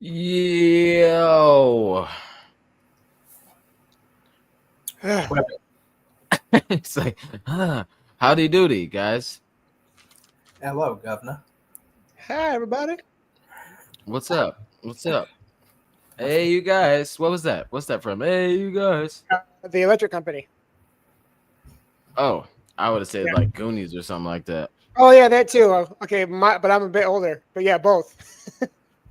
Yo. It's like, howdy doody, guys. Hello, Governor. Hi, everybody. What's up? What's up? Hey, you guys. What was that? What's that from? Hey, you guys. The electric company. Oh, I would have said Yeah. like Goonies or something like that. Oh, yeah, that too. Okay, but I'm a bit older. But yeah, both.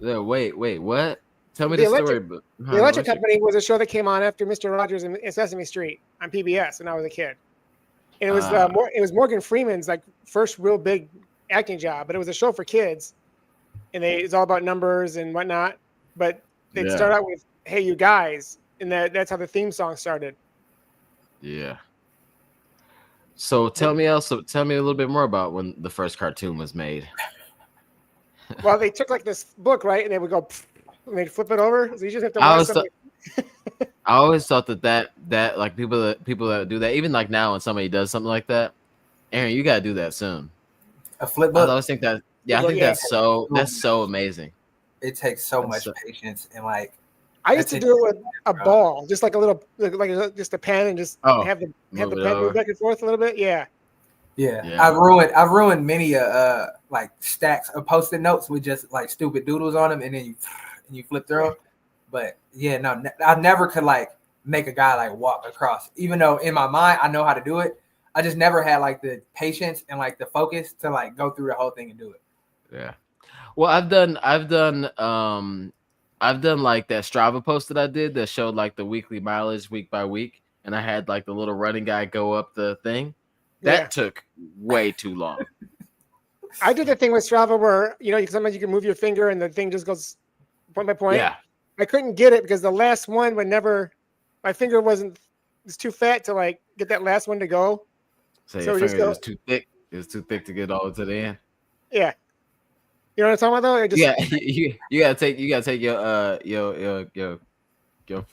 Yeah, wait, what? Tell me The the story. electric- The Electric Company was a show that came on after Mr. Rogers and Sesame Street on PBS when I was a kid. And it was it was Morgan Freeman's like first real big acting job, but it was a show for kids, and it's all about numbers and whatnot. But they'd start out with "Hey, you guys," and that's how the theme song started. Yeah. So tell me a little bit more about when the first cartoon was made. Well, they took like this book, right, and they would go, and they'd flip it over. So you just have to I watch was something. I always thought that like people that do that, even like now when somebody does something like that, Aaron, you gotta do that soon. A flip I book. always think that. Yeah, I think that's so amazing. It takes so much patience and like. I used to do it with a ball, just like a little, like just a pen, and just have the pen move back and forth a little bit. Yeah. I've ruined many like stacks of post-it notes with just like stupid doodles on them, and then you flip through them. But yeah, no, I never could like make a guy like walk across, even though in my mind I know how to do it. I just never had like the patience and like the focus to like go through the whole thing and do it. Yeah. Well, I've done like that Strava post that I did that showed like the weekly mileage week by week, and I had like the little running guy go up the thing. That took way too long. I did the thing with Strava where sometimes you can move your finger and the thing just goes point by point. Yeah. I couldn't get it because the last one would never. My finger was too fat to like get that last one to go. So your finger was too thick. It was too thick to get all to the end. Yeah. You know what I'm talking about? Yeah, you gotta take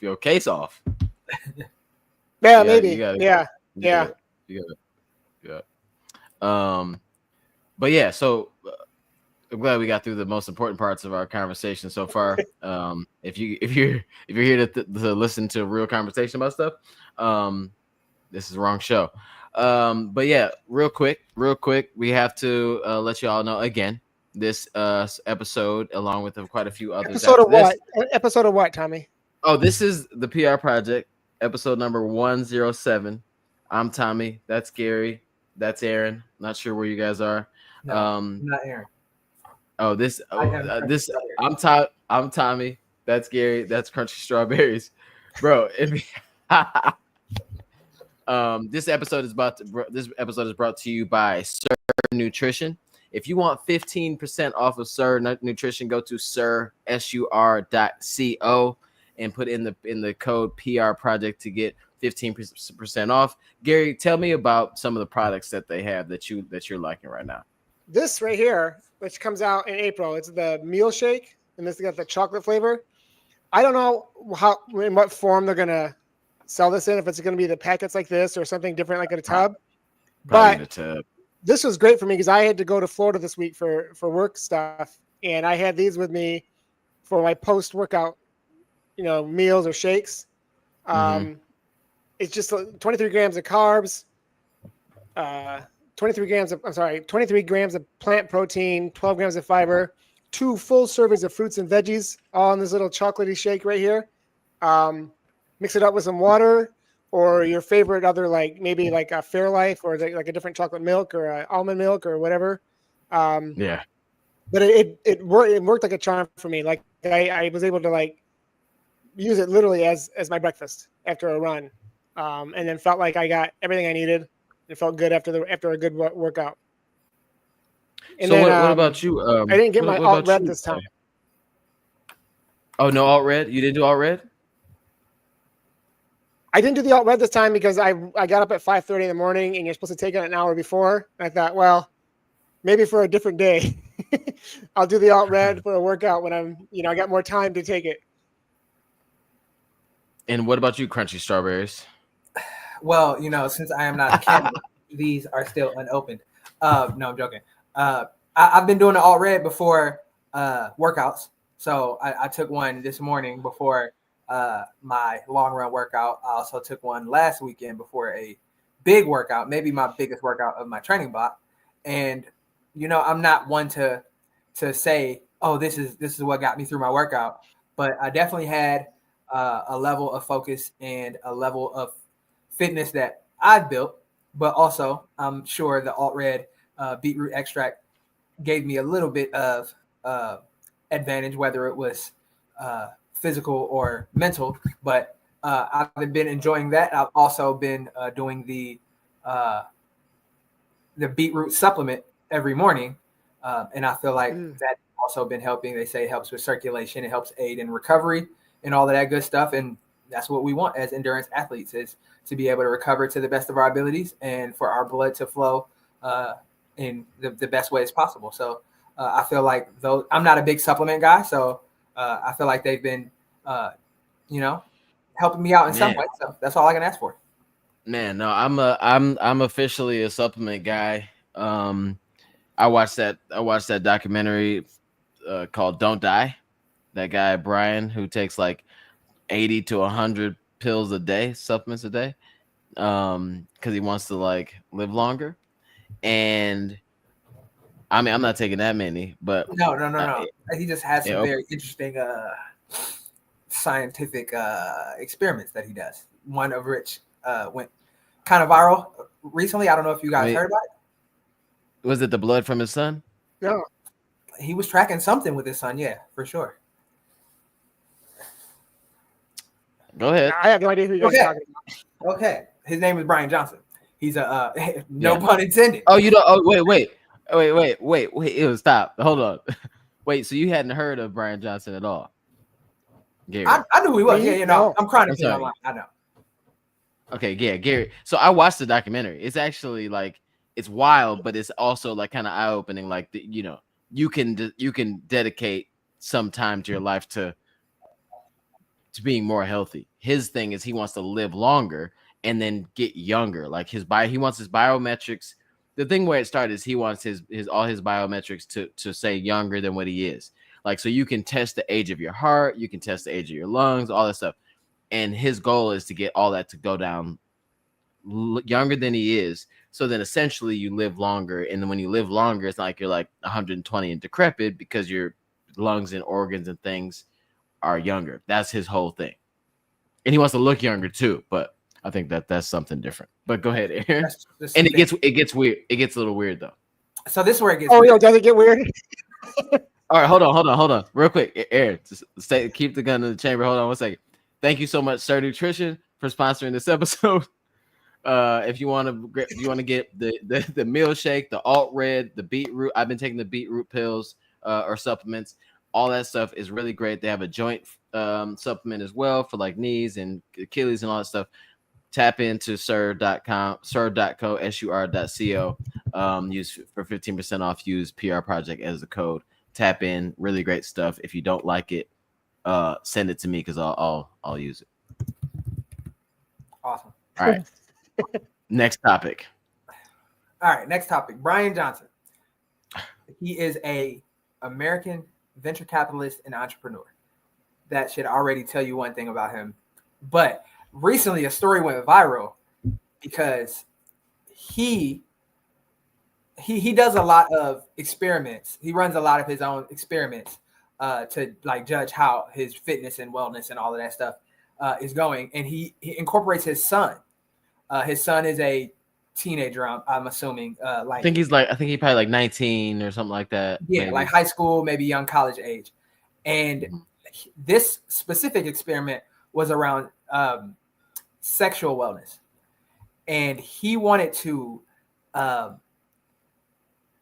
your case off. Yeah, maybe. Yeah. But yeah, so I'm glad we got through the most important parts of our conversation so far. If you're here to listen to a real conversation about stuff, this is the wrong show. But yeah, real quick, we have to let you all know again. This episode, along with quite a few others. Episode of what, Tommy? Oh, this is the PR Project, episode number 107. I'm Tommy. That's Gary. That's Aaron. Not sure where you guys are. No, not Aaron. Oh, I'm Tommy. That's Gary. That's Crunchy Strawberries, bro. This episode is brought to you by Sir Nutrition. If you want 15% off of Sir Nutrition, go to sur.co and put in the code PR Project to get 15% off. Gary, tell me about some of the products that they have that you're liking right now. This right here, which comes out in April, it's the meal shake, and this got the chocolate flavor. I don't know in what form they're gonna sell this in. If it's gonna be the packets like this or something different, like in a tub. Probably in a tub. This was great for me because I had to go to Florida this week for work stuff, and I had these with me for my post-workout, meals or shakes. It's just 23 grams of carbs, 23 grams of plant protein, 12 grams of fiber, 2 full servings of fruits and veggies, all in this little chocolatey shake right here. Mix it up with some water or your favorite other, like maybe like a Fairlife or like a different chocolate milk or almond milk or whatever. Yeah. But it worked like a charm for me. Like I was able to like use it literally as my breakfast after a run, and then felt like I got everything I needed. It felt good after a good workout. And so then, what about you? I didn't get my alt red this time. Oh, no alt red? You didn't do alt red? I didn't do the alt red this time because I got up at 5:30 in the morning, and you're supposed to take it an hour before. And I thought, well, maybe for a different day, I'll do the alt red for a workout when I got more time to take it. And what about you, Crunchy Strawberries? Well, since I am not a candidate, these are still unopened. No, I'm joking. I've been doing the alt red before workouts, So I took one this morning before my long run workout. I also took one last weekend before a big workout, maybe my biggest workout of my training block. And I'm not one to say, oh, this is what got me through my workout, but I definitely had a level of focus and a level of fitness that I built. But also, I'm sure the alt red beetroot extract gave me a little bit of advantage, whether it was physical or mental. But I've been enjoying that. I've also been doing the beetroot supplement every morning, and I feel like that's also been helping. They say it helps with circulation, it helps aid in recovery, and all of that good stuff. And that's what we want as endurance athletes, is to be able to recover to the best of our abilities and for our blood to flow in the best ways possible. So I feel like, though I'm not a big supplement guy, so I feel like they've been, helping me out in some way. So that's all I can ask for. Man, no, I'm officially a supplement guy. I watched that documentary called Don't Die. That guy Brian, who takes like 80 to 100 pills a day, supplements a day, because he wants to like live longer. And I mean, I'm not taking that many, but no. He just has some very interesting scientific experiments that he does. One of which went kind of viral recently. I don't know if you guys heard about it. Was it the blood from his son? No. He was tracking something with his son. Yeah, for sure. Go ahead. I have no idea who you're talking about. Okay. His name is Brian Johnson. He's a no pun intended. Oh, you don't. Oh, wait. Stop. Hold on. Wait. So you hadn't heard of Brian Johnson at all? Gary. I knew who he was. Yeah, I'm crying to online. I know. Okay, yeah, Gary. So I watched the documentary. It's actually like, it's wild, but it's also like kind of eye opening. Like you can dedicate some time to your life to being more healthy. His thing is he wants to live longer and then get younger. Like he wants his biometrics. The thing where it started is he wants his all his biometrics to say younger than what he is. Like, so you can test the age of your heart, you can test the age of your lungs, all that stuff. And his goal is to get all that to go down younger than he is. So then essentially you live longer. And then when you live longer, it's not like you're like 120 and decrepit, because your lungs and organs and things are younger. That's his whole thing. And he wants to look younger too, but I think that's something different. But go ahead, Aaron. And it gets weird. It gets a little weird though. So this is where it gets weird. Does it get weird? All right, hold on. Real quick, Aaron, just keep the gun in the chamber. Hold on 1 second. Thank you so much, Sir Nutrition, for sponsoring this episode. If you want to get the meal shake, the alt red, the beetroot, I've been taking the beetroot pills or supplements. All that stuff is really great. They have a joint supplement as well for like knees and Achilles and all that stuff. Tap into sur.com, sur.co, sur.co. Use for 15% off. Use PR Project as the code. Tap in. Really great stuff. If you don't like it, send it to me because I'll use it. Awesome. All right. Next topic. All right. Next topic. Brian Johnson. He is a American venture capitalist and entrepreneur. That should already tell you one thing about him. But recently a story went viral because he does a lot of experiments. He runs a lot of his own experiments to like judge how his fitness and wellness and all of that stuff is going. And he incorporates his son. His son is a teenager, I'm assuming. I think he's probably like 19 or something like that. Yeah, maybe. like high school, maybe young college age. And this specific experiment was around sexual wellness. And he wanted to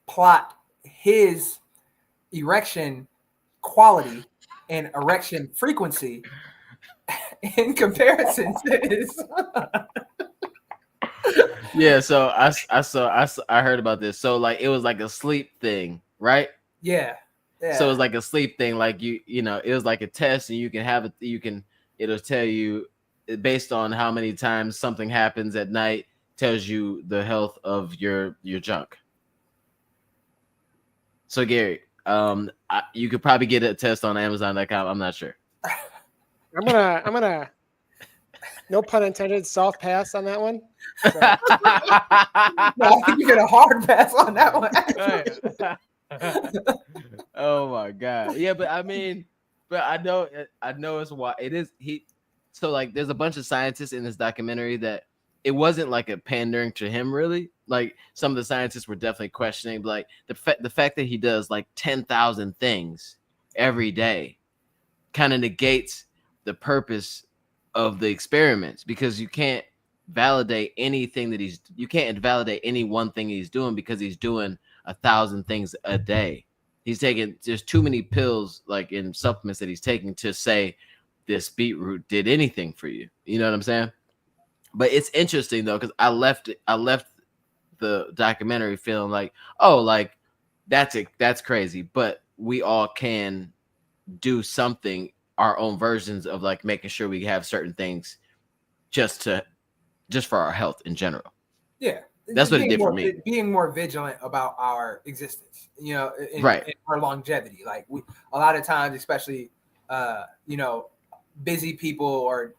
plot his erection quality and erection frequency in comparison to his. Yeah, so I heard about this. So like it was like a sleep thing, right? Yeah. So it was like a sleep thing, like you know, it was like a test, and it'll tell you based on how many times something happens at night, tells you the health of your junk. So Gary, You could probably get a test on Amazon.com. I'm not sure. I'm gonna no pun intended, soft pass on that one. So. No, I think you get a hard pass on that one. Oh my god. Yeah, but I mean, but I know it's why it is so like there's a bunch of scientists in this documentary that it wasn't like a pandering to him really. Like some of the scientists were definitely questioning like the fact that he does like 10,000 things every day kind of negates the purpose of the experiments, because you can't validate anything that you can't validate any one thing he's doing, because he's doing 1,000 things a day. He's taking there's too many pills like in supplements that he's taking to say this beetroot did anything for you. You know what I'm saying? But it's interesting though, because I left the documentary feeling like, oh, like that's crazy, but we all can do something, our own versions of like making sure we have certain things just for our health in general. Yeah. That's what it did for me. Being more vigilant about our existence, you know, in our longevity. Like a lot of times, especially, you know, busy people or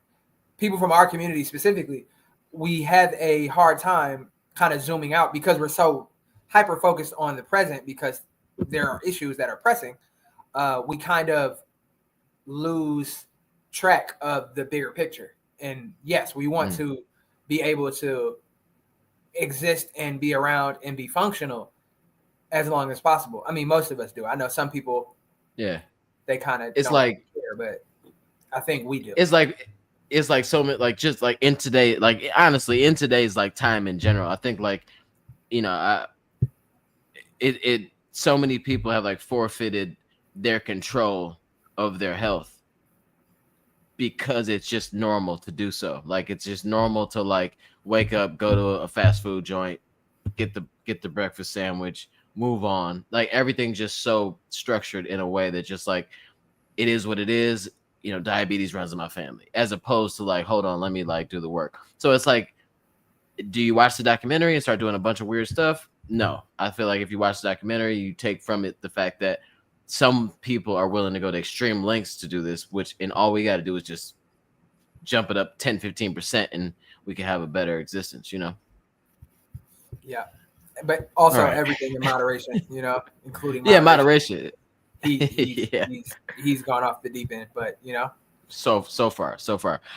people from our community specifically, we have a hard time kind of zooming out because we're so hyper focused on the present because there are issues that are pressing. We kind of lose track of the bigger picture. And yes, we want to be able to exist and be around and be functional as long as possible. I mean, most of us do. I know some people, they kind of it's like care, but I think we do. It's like so many, like just like in today, like honestly in today's like time in general, I think like, you know, so many people have like forfeited their control of their health because it's just normal to do so. Like it's just normal to like wake up, go to a fast food joint, get the breakfast sandwich, move on. Like everything's just so structured in a way that just like it is what it is. You know, diabetes runs in my family, as opposed to like, hold on, let me like do the work. So it's like, do you watch the documentary and start doing a bunch of weird stuff? No, I feel like if you watch the documentary, you take from it the fact that some people are willing to go to extreme lengths to do this, and all we got to do is just jump it up 10-15% and we can have a better existence, you know? Yeah. But also everything in moderation, you know, including moderation. He's gone off the deep end, but you know, so far.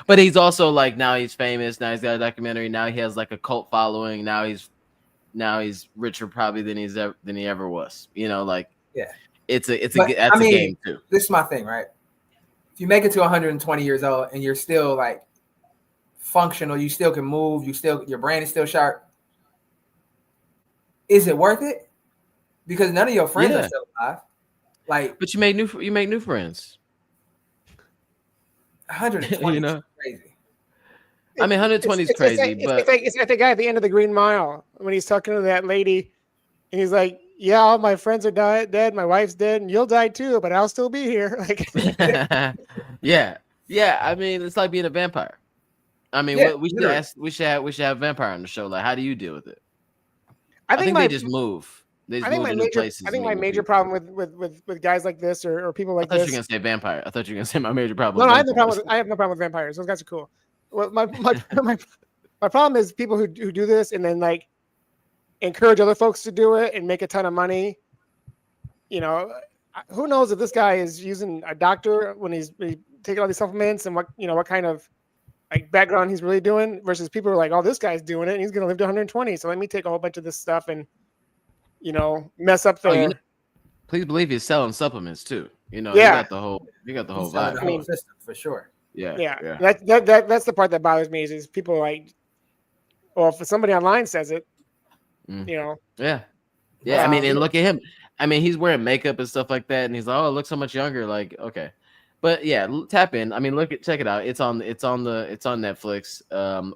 But he's also like, now he's famous. Now he's got a documentary. Now he has like a cult following. Now he's richer probably than he ever was. You know, like it's a game too. This is my thing, right? If you make it to 120 years old and you're still like functional, you still can move, your brain is still sharp. Is it worth it? Because none of your friends are still alive. Like, but you make new friends. 120 you know? is crazy. I mean, 120 is crazy, but it's like the guy at the end of the Green Mile when he's talking to that lady, and he's like, "Yeah, all my friends are dead. My wife's dead, and you'll die too, but I'll still be here." Like, yeah. I mean, it's like being a vampire. I mean, we should have a vampire on the show. Like, how do you deal with it? I think they just move. I think my major problem with guys like this or people like this. I thought you were gonna say vampire. I thought you were gonna say my major problem. No, I have no problem with vampires. Those guys are cool. Well, my problem is people who do this and then like encourage other folks to do it and make a ton of money. You know, who knows if this guy is using a doctor when he's taking all these supplements and what kind of like background he's really doing versus people are like, oh, this guy's doing it and he's gonna live to 120. So let me take a whole bunch of this stuff and mess up the. Please believe he's selling supplements too. You know, you got the whole vibe. The whole system for sure. Yeah. That's the part that bothers me is people like, well, if somebody online says it, you know. Yeah. I mean, and look at him. I mean, he's wearing makeup and stuff like that, and he's like, oh, it looks so much younger. Like, okay. But yeah, tap in. I mean, check it out. It's on Netflix.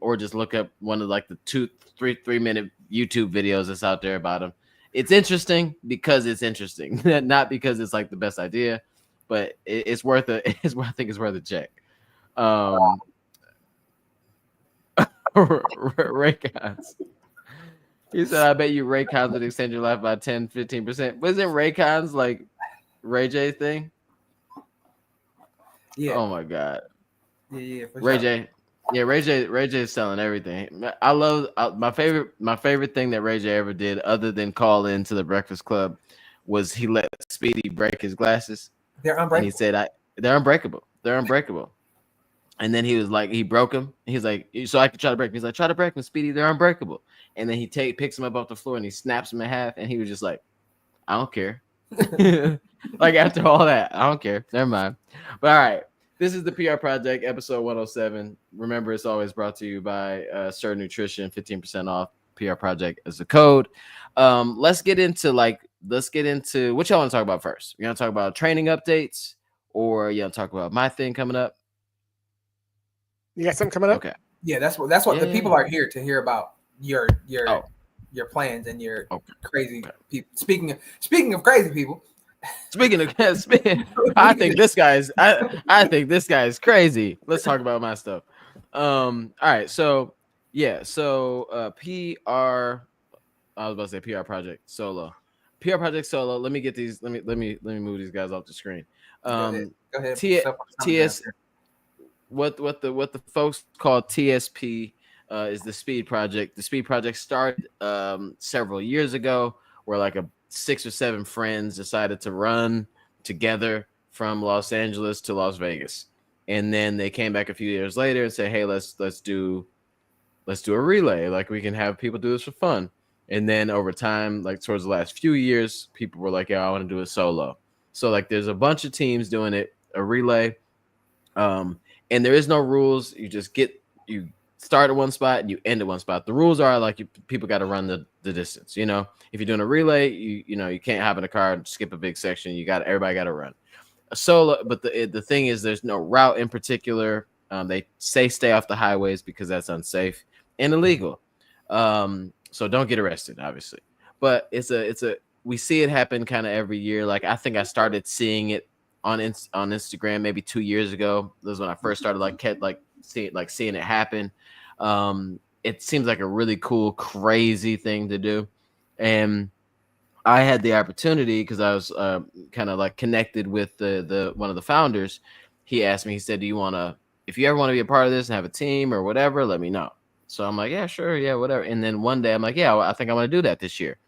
Or just look up one of like the 2-3 minute YouTube videos that's out there about him. It's interesting because it's interesting, not because it's like the best idea, but it's worth I think it's worth a check. Raycons. He said, I bet you Raycons would extend your life by 10-15%. But isn't Raycons like Ray J thing? Yeah. Oh my god. Yeah. For Ray sure. J. Yeah, Ray J is selling everything. I love my favorite thing that Ray J ever did, other than call into the Breakfast Club, was he let Speedy break his glasses. They're unbreakable. And he said, they're unbreakable. They're unbreakable. And then he was like, he broke them. He's like, so I could try to break them. He's like, try to break them, Speedy. They're unbreakable. And then he picks them up off the floor and he snaps them in half. And he was just like, I don't care. Like after all that, I don't care. Never mind. But all right. This is the PR Project, episode 107. Remember, it's always brought to you by Sir Nutrition, 15% off. PR Project as the code. Let's get into what y'all want to talk about first. You want to talk about training updates, or you want to talk about my thing coming up? You got something coming up? Okay. Yeah, that's what the people are here to hear about your plans and your crazy people. Speaking of crazy people. I think this guy is crazy. Let's talk about my stuff. All right, so PR. I was about to say PR Project Solo. PR Project Solo. Let me get these. Let me move these guys off the screen. Go ahead. TS. What the folks call TSP is the Speed Project. The Speed Project started several years ago, where like 6 or 7 friends decided to run together from Los Angeles to Las Vegas, and then they came back a few years later and said, "Hey, let's do a relay. Like we can have people do this for fun." And then over time, like towards the last few years, people were like, "Yeah, I want to do it solo." So like, there's a bunch of teams doing it, a relay, and there is no rules. You start at one spot and you end at one spot. The rules are like people got to run the distance. You know, if you're doing a relay, you can't hop in a car and skip a big section. Everybody got to run a solo. But the thing is, there's no route in particular. They say stay off the highways because that's unsafe and illegal. So don't get arrested, obviously. But we see it happen kind of every year. Like I think I started seeing it on Instagram maybe 2 years ago. This was when I first started seeing it happen. It seems like a really cool, crazy thing to do. And I had the opportunity because I was kind of like connected with the one of the founders. He asked me, he said, if you ever want to be a part of this and have a team or whatever, let me know. So I'm like, yeah, sure. Yeah, whatever. And then one day I'm like, yeah, I think I want to do that this year.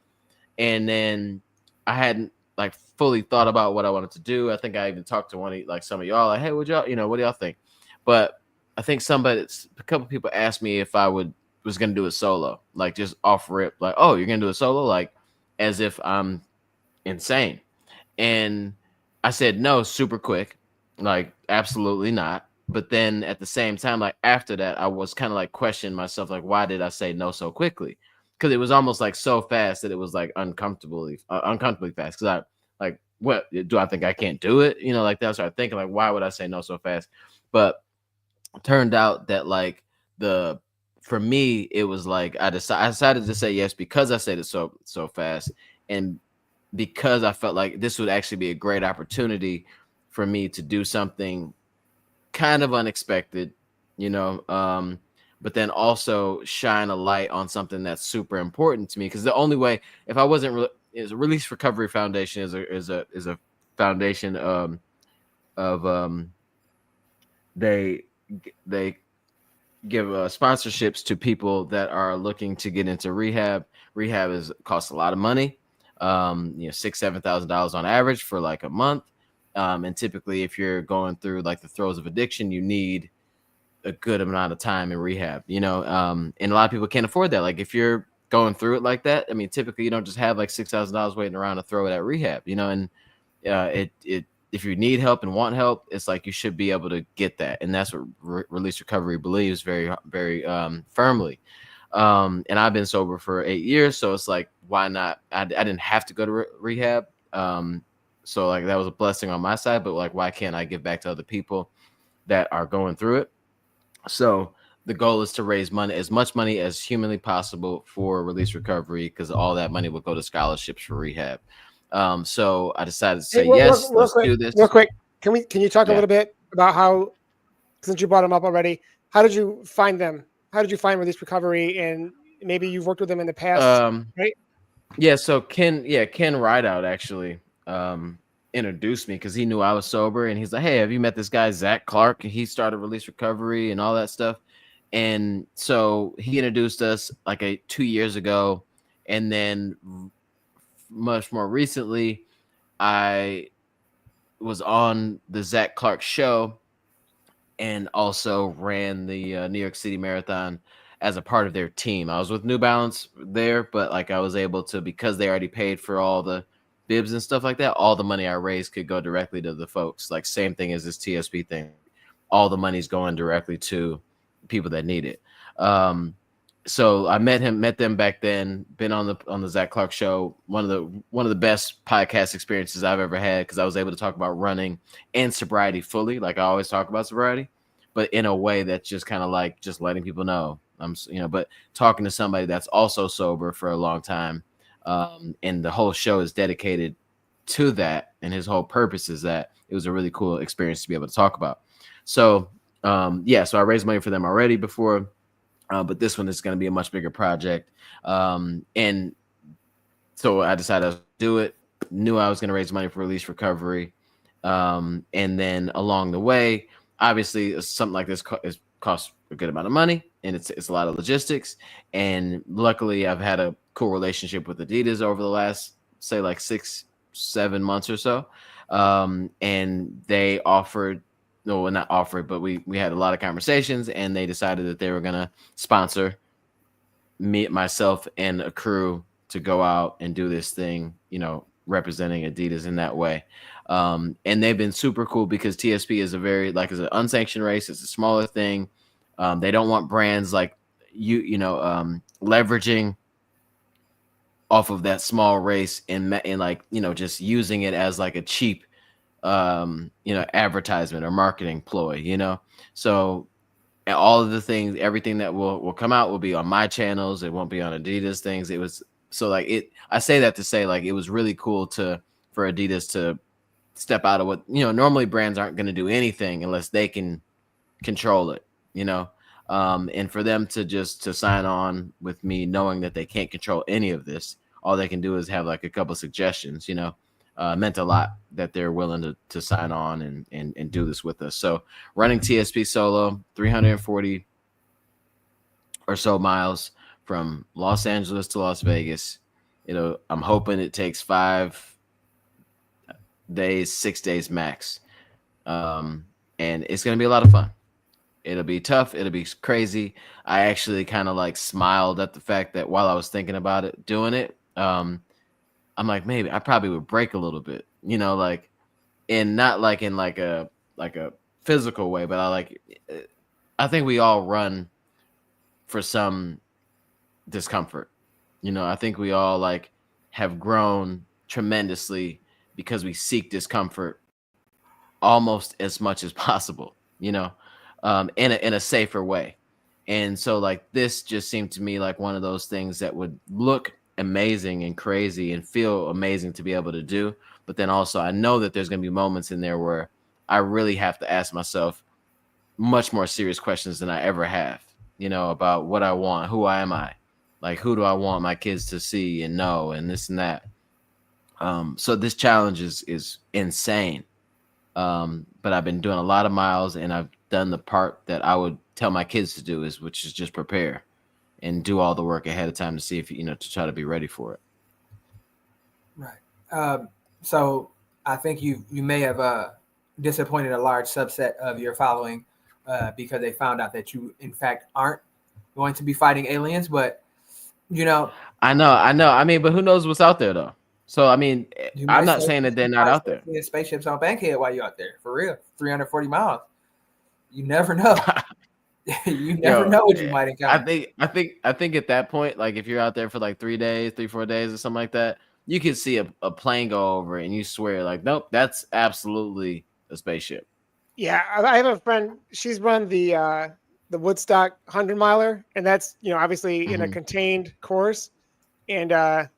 And then I hadn't like fully thought about what I wanted to do. I think I even talked to some of y'all like, hey, what do y'all think? But I think a couple people asked me if I was going to do it solo, like just off rip, like, oh, you're going to do it solo? Like as if I'm insane. And I said, no, super quick, like absolutely not. But then at the same time, like after that, I was kind of like questioning myself, like, why did I say no so quickly? Because it was almost like so fast that it was like uncomfortably fast. Because I like, what do I think I can't do it? You know, like that's what I think. Like, why would I say no so fast? But it turned out that like for me, it was like I decided to say yes because I said it so fast, and because I felt like this would actually be a great opportunity for me to do something kind of unexpected, but then also shine a light on something that's super important to me. Because the only way, if I wasn't is a Release Recovery Foundation is a foundation of they give sponsorships to people that are looking to get into rehab. Rehab costs a lot of money, $6,000-$7,000 on average for like a month. And typically, if you're going through like the throes of addiction, you need a good amount of time in rehab, and a lot of people can't afford that. Like if you're going through it like that, I mean, typically you don't just have like $6,000 waiting around to throw it at rehab, and if you need help and want help, it's like you should be able to get that. And that's what Release Recovery believes very, very firmly. And I've been sober for 8 years. So it's like, why not? I didn't have to go to rehab. So like that was a blessing on my side, but like, why can't I give back to other people that are going through it? So the goal is to raise money, as much money as humanly possible for Release Recovery, because all that money will go to scholarships for rehab. So I decided to say, yes, let's do this. Real quick. Can you talk a little bit about how, since you brought them up already, how did you find them? How did you find Release Recovery? And maybe you've worked with them in the past, right? Yeah. So Ken Rideout actually introduced me because he knew I was sober, and he's like, "Hey, have you met this guy Zach Clark? He started Release Recovery and all that stuff." And so he introduced us like 2 years ago, and then much more recently, I was on the Zach Clark show and also ran the New York City Marathon as a part of their team. I was with New Balance there, but like I was able to, because they already paid for all the bibs and stuff like that, all the money I raised could go directly to the folks. Like same thing as this TSP thing. All the money's going directly to people that need it. So I met them back then, been on the Zach Clark show. One of the best podcast experiences I've ever had, because I was able to talk about running and sobriety fully. Like I always talk about sobriety, but in a way that's just kind of like just letting people know but talking to somebody that's also sober for a long time. And the whole show is dedicated to that. And his whole purpose is that. It was a really cool experience to be able to talk about. So, so I raised money for them already before. But this one is going to be a much bigger project. And so I decided to do it, knew I was going to raise money for Release Recovery. And then along the way, obviously something like this costs a good amount of money, and it's a lot of logistics. And luckily I've had a cool relationship with Adidas over the last, say, like 6-7 months or so. And they offered, no, not offered, but we had a lot of conversations, and they decided that they were going to sponsor myself and a crew to go out and do this thing, representing Adidas in that way. And they've been super cool, because TSP is it's an unsanctioned race. It's a smaller thing. They don't want brands like leveraging off of that small race and just using it as like a cheap advertisement or marketing ploy, so all of the things, everything that will come out will be on my channels. It won't be on Adidas things. It was so I say that to say, like, it was really cool for Adidas to step out of what, normally brands aren't going to do anything unless they can control it, and for them to sign on with me, knowing that they can't control any of this, all they can do is have like a couple suggestions, meant a lot that they're willing to sign on and do this with us. So running TSP solo, 340 or so miles from Los Angeles to Las Vegas. I'm hoping it takes 5 days, 6 days max. And it's going to be a lot of fun. It'll be tough. It'll be crazy. I actually kind of like smiled at the fact that while I was thinking about it, doing it, I'm like, maybe I probably would break a little bit, and not like in like a physical way, but I think we all run for some discomfort. I think we all like have grown tremendously because we seek discomfort almost as much as possible, in a safer way. And so like this just seemed to me like one of those things that would look amazing and crazy and feel amazing to be able to do. But then also I know that there's going to be moments in there where I really have to ask myself much more serious questions than I ever have, about what I want, who am I, like, who do I want my kids to see and know, and this and that. So this challenge is insane. But I've been doing a lot of miles, and I've done the part that I would tell my kids to do, which is just prepare and do all the work ahead of time to see if, to try to be ready for it. Right. So I think you may have disappointed a large subset of your following because they found out that you, in fact, aren't going to be fighting aliens. But, I know. I mean, but who knows what's out there, though? So, I mean, I'm not saying that they're not out there. Spaceships on Bankhead while you're out there. For real. 340 miles. You never know. You never know what you might encounter. I think at that point, like if you're out there for like 3 days, 3-4 days or something like that, you can see a plane go over and you swear like, nope, that's absolutely a spaceship. Yeah, I have a friend. She's run the Woodstock 100-miler, and that's obviously in a contained course. And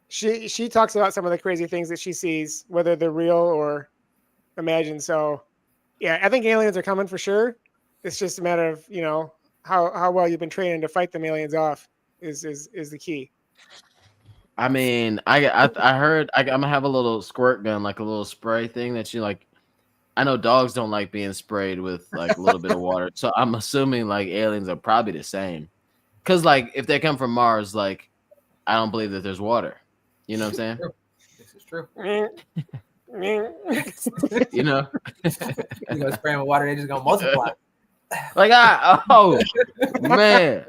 she talks about some of the crazy things that she sees, whether they're real or imagined. So yeah, I think aliens are coming for sure. It's just a matter of, how well you've been training to fight them aliens off is the key. I mean, I heard I'm gonna have a little squirt gun, like a little spray thing that you like. I know dogs don't like being sprayed with like a little bit of water, so I'm assuming like aliens are probably the same. Cause like if they come from Mars, like I don't believe that there's water. You know what I'm saying? This is true. You know, You go spray them with water, they just gonna multiply. like man,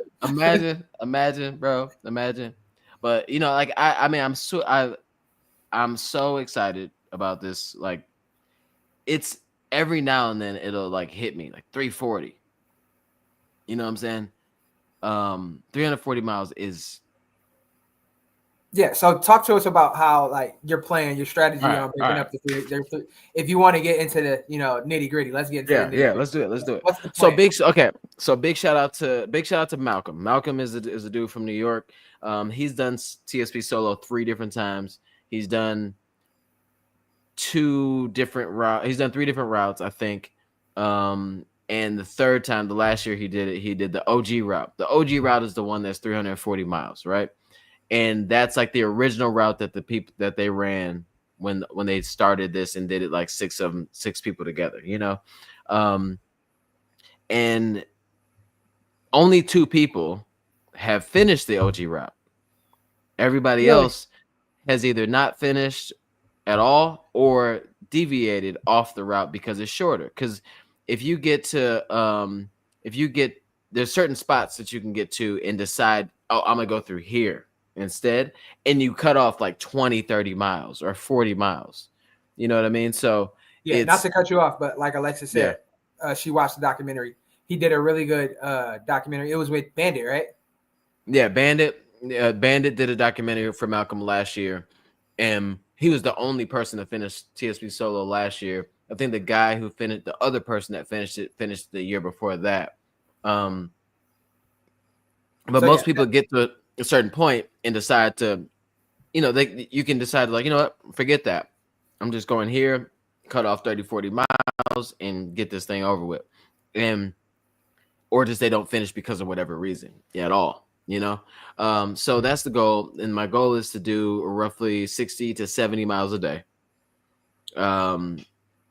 imagine, bro, imagine. But you know, like I mean, I'm so excited about this. Like, it's every now and then it'll like hit me like 340. You know what I'm saying? 340 miles is. Yeah, so talk to us about how like your plan, your strategy on breaking up the three. If you want to get into the nitty gritty, let's get into yeah. Let's do it. What's the So plan? So big shout out to Malcolm. Malcolm is a dude from New York. He's done TSP solo 3 different times. He's done 2 different routes. He's done 3 different routes, I think. And the third time, the last year he did the OG route. The OG route is the one that's 340 miles, right? And that's like the original route that the people that they ran when they started this and did it like 6 people together, and only 2 people have finished the OG route. Everybody else has either not finished at all or deviated off the route because it's shorter. Because if you get to there's certain spots that you can get to and decide, oh, I'm gonna go through here instead, and you cut off like 20-30 miles or 40 miles. You know what I mean? So yeah, not to cut you off, but like Alexa said, she watched the documentary. He did a really good documentary. It was with Bandit, right? Yeah, Bandit did a documentary for Malcolm last year, and he was the only person to finish TSP solo last year. I think the guy who finished, the other person that finished the year before that. But so most people get to a certain point and decide to, you can decide like, you know what, forget that. I'm just going here, cut off 30-40 miles and get this thing over with. Or just they don't finish because of whatever reason at all, so that's the goal. And my goal is to do roughly 60 to 70 miles a day.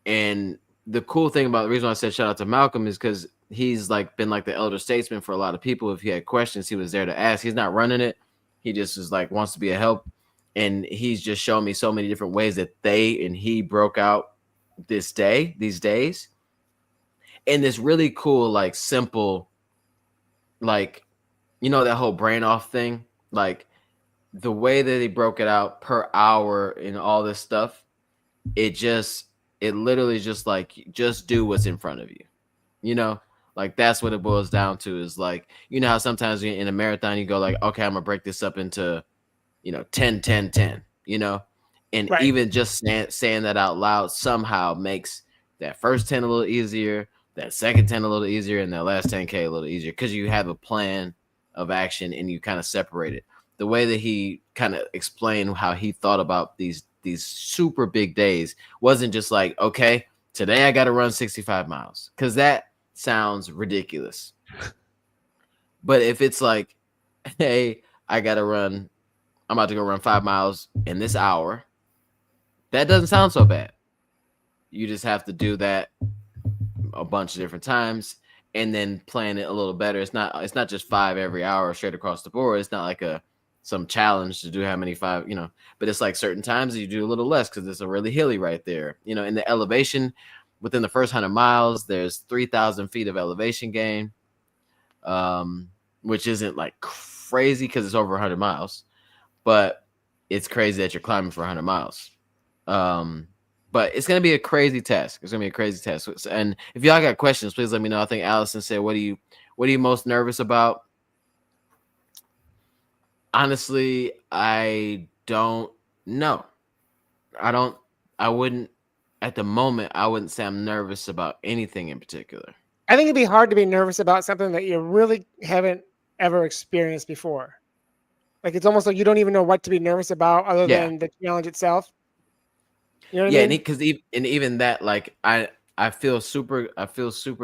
And the cool thing about the reason I said shout out to Malcolm is because he's like been like the elder statesman for a lot of people. If he had questions, he was there to ask. He's not running it. He just is like wants to be a help. And he's just shown me so many different ways that they and he broke out these days. And this really cool, like simple, like, that whole brain off thing, like the way that they broke it out per hour and all this stuff, it literally just like, just do what's in front of you, like that's what it boils down to is like, how sometimes in a marathon you go like, okay, I'm gonna break this up into, 10, 10, 10, and right. Even just saying that out loud somehow makes that first 10 a little easier, that second 10 a little easier, and that last 10K a little easier because you have a plan of action and you kind of separate it. The way that he kind of explained how he thought about these super big days wasn't just like, okay, today I got to run 65 miles because that sounds ridiculous. But if it's like, hey, I'm about to go run 5 miles in this hour, that doesn't sound so bad. You just have to do that a bunch of different times and then plan it a little better. It's not just 5 every hour straight across the board. It's not like some challenge to do how many 5, but it's like certain times you do a little less because it's a really hilly right there. In the elevation within the first 100 miles, there's 3,000 feet of elevation gain, which isn't like crazy because it's over 100 miles, but it's crazy that you're climbing for 100 miles. But it's going to be a crazy task. It's going to be a crazy task. And if y'all got questions, please let me know. I think Allison said, what are you most nervous about? Honestly, I don't know. At the moment, I wouldn't say I'm nervous about anything in particular. I think it'd be hard to be nervous about something that you really haven't ever experienced before. Like, it's almost like you don't even know what to be nervous about other than the challenge itself. You know what I mean? Because even that, like, I feel super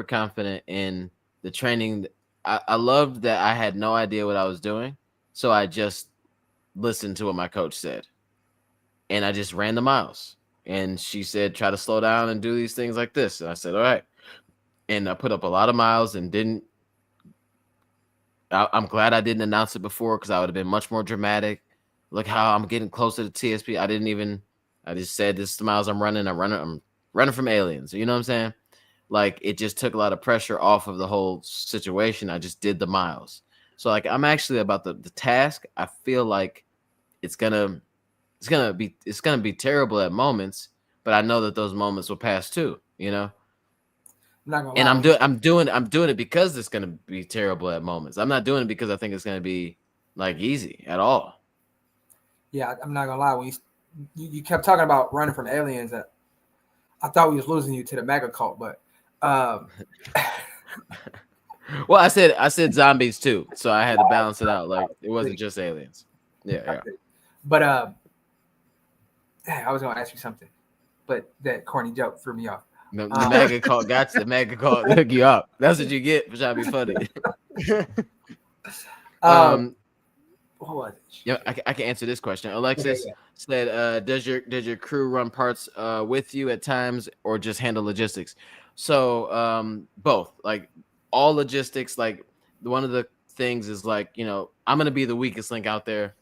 confident in the training. I loved that I had no idea what I was doing, so I just listened to what my coach said, and I just ran the miles. And she said, try to slow down and do these things like this. And I said, all right. And I put up a lot of miles and I'm glad I didn't announce it before, because I would have been much more dramatic. Look how I'm getting closer to TSP. I just said, this is the miles I'm running. I'm running from aliens. You know what I'm saying? Like, it just took a lot of pressure off of the whole situation. I just did the miles. So like, I'm actually about the task. I feel like it's gonna be terrible at moments, but I know that those moments will pass too, you know. I'm not gonna And lie. I'm doing it because it's gonna be terrible at moments. I'm not doing it because I think it's gonna be like easy at all. Yeah, I'm not gonna lie. When you kept talking about running from aliens, I thought we was losing you to the mega cult, but well, I said zombies too, so I had to balance it out. Like, it wasn't just aliens. Yeah. But I was gonna ask you something, but that corny joke threw me off. The mega cult got you. The mega cult hook you up. That's what you get for trying to be funny. What was it? Yeah, I can answer this question. Alexis said, "Does your crew run parts with you at times, or just handle logistics?" So both, like all logistics. Like, one of the things is, like, you know, I'm gonna be the weakest link out there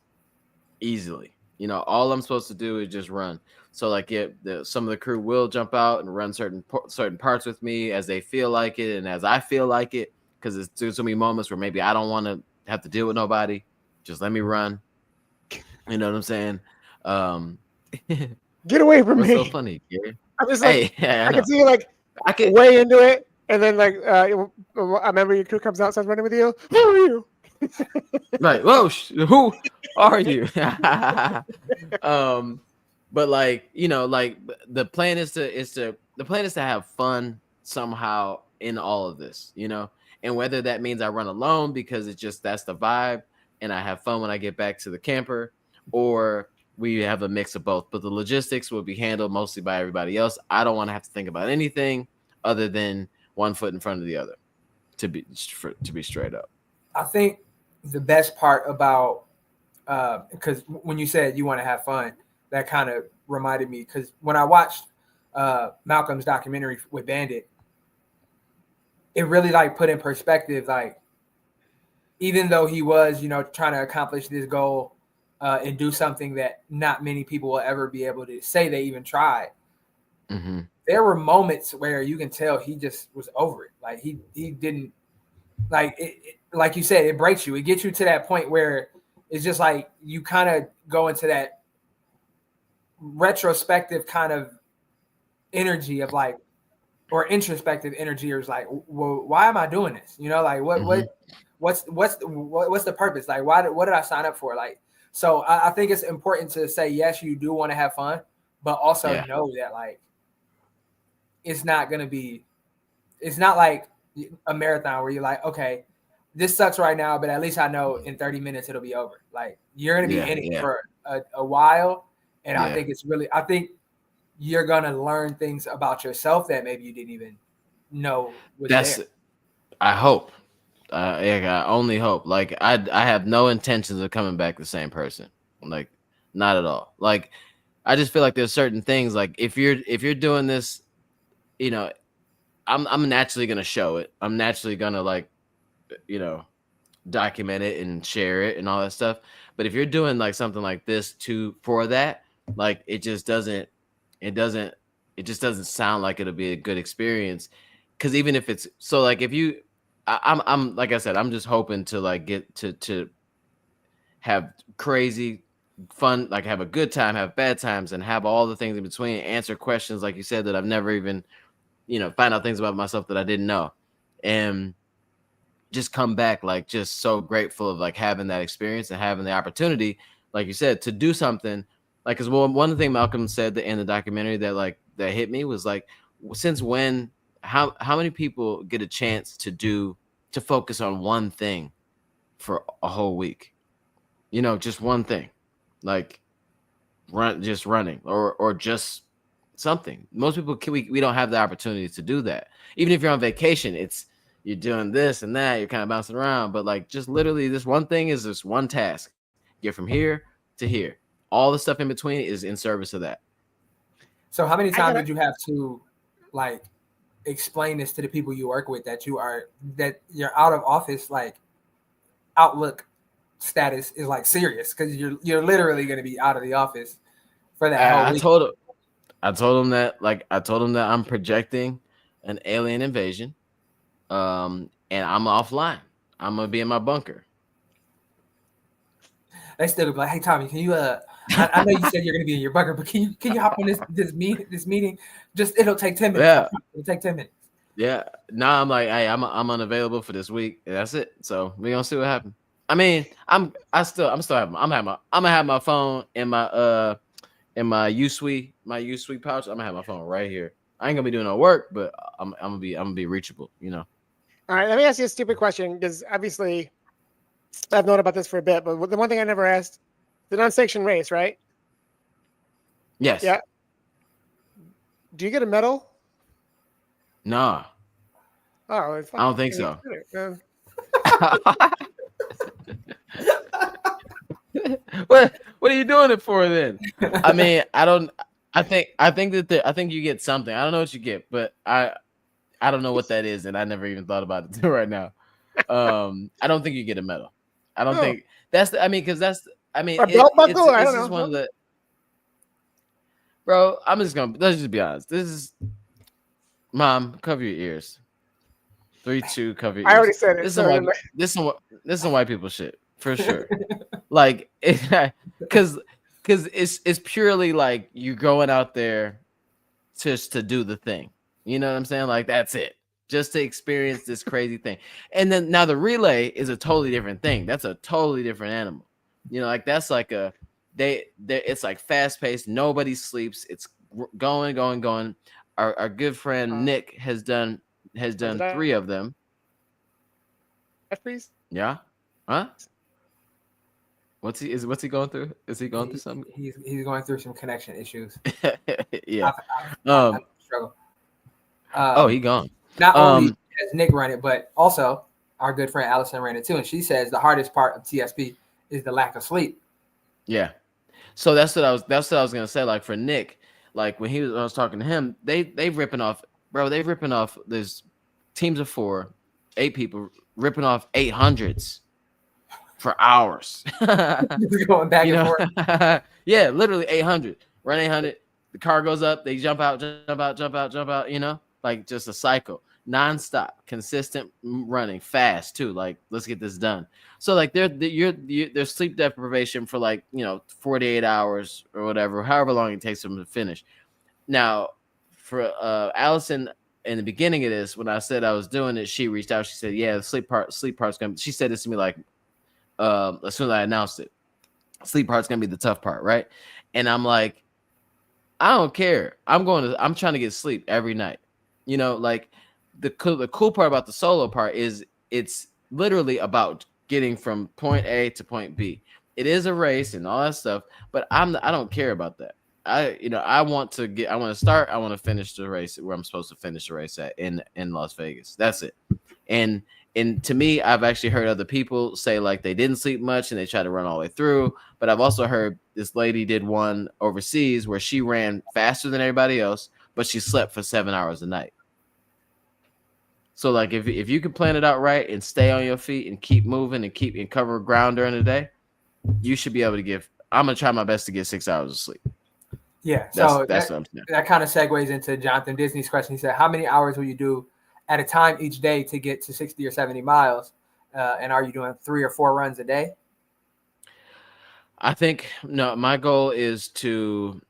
easily. You know, all I'm supposed to do is just run. So like, some of the crew will jump out and run certain parts with me as they feel like it and as I feel like it, because there's so many moments where maybe I don't want to have to deal with nobody. Just let me run. You know what I'm saying? Get away from What's me. so funny, Gary? I'm just like, hey, I can see you like way into it, and then like a member of your crew comes out, starts running with you. Who are you? Right. Whoa, who are you? But like, you know, like the plan is to have fun somehow in all of this, you know, and whether that means I run alone because that's the vibe, and I have fun when I get back to the camper, or we have a mix of both. But the logistics will be handled mostly by everybody else. I don't want to have to think about anything other than one foot in front of the other, to be straight up. I think the best part about, because when you said you want to have fun, that kind of reminded me, because when I watched Malcolm's documentary with Bandit, it really like put in perspective, like, even though he was, you know, trying to accomplish this goal and do something that not many people will ever be able to say they even tried. Mm-hmm. There were moments where you can tell he just was over it. Like, he didn't, like it, like you said, it breaks you. It gets you to that point where it's just like you kind of go into that retrospective kind of energy of like, or introspective energy, or is like, well, why am I doing this? You know, like what's the purpose? Like, what did I sign up for? Like, so I think it's important to say, yes, you do want to have fun, but also know that, like, it's not like a marathon where you're like, okay, this sucks right now, but at least I know in 30 minutes it'll be over. Like, you're going to be in it for a while. And I think I think you're going to learn things about yourself that maybe you didn't even know was there. I hope. I only hope. Like, I have no intentions of coming back the same person. Like, not at all. Like, I just feel like there's certain things, like, if you're doing this, you know, I'm naturally gonna show it. I'm naturally gonna, like, you know, document it and share it and all that stuff. But if you're doing like something like this for that, like, it just doesn't sound like it'll be a good experience. Because even if it's so, like, if you, I'm like I said, I'm just hoping to like get to have crazy fun, like have a good time, have bad times, and have all the things in between, answer questions like you said that I've never even, you know, find out things about myself that I didn't know, and just come back like just so grateful of like having that experience and having the opportunity, like you said, to do something. Like, because one thing Malcolm said in the documentary that hit me was like, since when, how many people get a chance to focus on one thing for a whole week? You know, just one thing, like running or just something. Most people we don't have the opportunity to do that. Even if you're on vacation, you're doing this and that, you're kind of bouncing around, but like just literally this one thing is this one task. Get from here to here. All the stuff in between is in service of that. So how many times did you have to like explain this to the people you work with that you're out of office, like Outlook status is like serious because you're literally going to be out of the office for that whole week. I told him that I'm projecting an alien invasion, and I'm offline. I'm gonna be in my bunker. They still be like, "Hey Tommy, can you I know you said you're gonna be in your bunker, but can you hop on this meeting? Just it'll take 10 minutes. Yeah. It'll take 10 minutes." Yeah. Now I'm like, hey, I'm unavailable for this week. And that's it. So we're gonna see what happens. I mean, I'm gonna have my phone in my U Suite pouch. I'm gonna have my phone right here. I ain't gonna be doing no work, but I'm gonna be reachable, you know. All right, let me ask you a stupid question because obviously I've known about this for a bit, but the one thing I never asked, the non-sanctioned race, right? Yes. Yeah. Do you get a medal? Nah. Oh, I don't think so. What are you doing it for then? I mean, I think you get something. I don't know what you get, but I don't know what that is, and I never even thought about it until right now. I don't think you get a medal. I don't think that's the, I mean, because that's I mean a belt buckle. I don't know. One of the let's just be honest. This is Mom, cover your ears. 3, 2, cover your ears. I already said it. This is some white people shit for sure. Like, because it's purely like you're going out there just to do the thing. You know what I'm saying? Like that's it, just to experience this crazy thing. And then now the relay is a totally different thing. That's a totally different animal. You know, like that's like it's like fast paced. Nobody sleeps. It's going. Our good friend Nick has done 3 of them. Please. Yeah. Huh? What's he going through? Is he going through something? He's going through some connection issues. Yeah. I struggle. He gone. Not only has Nick run it, but also our good friend Allison ran it too, and she says the hardest part of TSP is the lack of sleep. Yeah. So that's what I was gonna say. Like for Nick, like when I was talking to him, they've ripping off there's teams of 4, 8 people ripping off 800s for hours. Going back and forth. Yeah, literally 800. Run 800. The car goes up. They jump out. You know, like just a cycle, nonstop, consistent running, fast too. Like let's get this done. So like there's sleep deprivation for like 48 hours or whatever, however long it takes them to finish. Now, for Allison, in the beginning of this, when I said I was doing it, she reached out. She said, "Yeah, the sleep part's gonna." She said this to me like as soon as I announced it. Sleep part's gonna be the tough part, right? And I'm like, I don't care. I'm trying to get sleep every night. You know, like the cool part about the solo part is it's literally about getting from point A to point B. It is a race and all that stuff, but I don't care about that. I want to start. I want to finish the race where I'm supposed to finish the race at in Las Vegas. That's it. And to me, I've actually heard other people say like they didn't sleep much and they tried to run all the way through. But I've also heard this lady did one overseas where she ran faster than everybody else, but she slept for 7 hours a night. So like if you can plan it out right and stay on your feet and keep moving and cover ground during the day, you should be able to I'm gonna try my best to get 6 hours of sleep. Yeah, that's what I'm saying. That kind of segues into Jonathan Disney's question. He said, "How many hours will you do at a time each day to get to 60 or 70 miles? And are you doing 3 or 4 runs a day?" I think no. My goal is to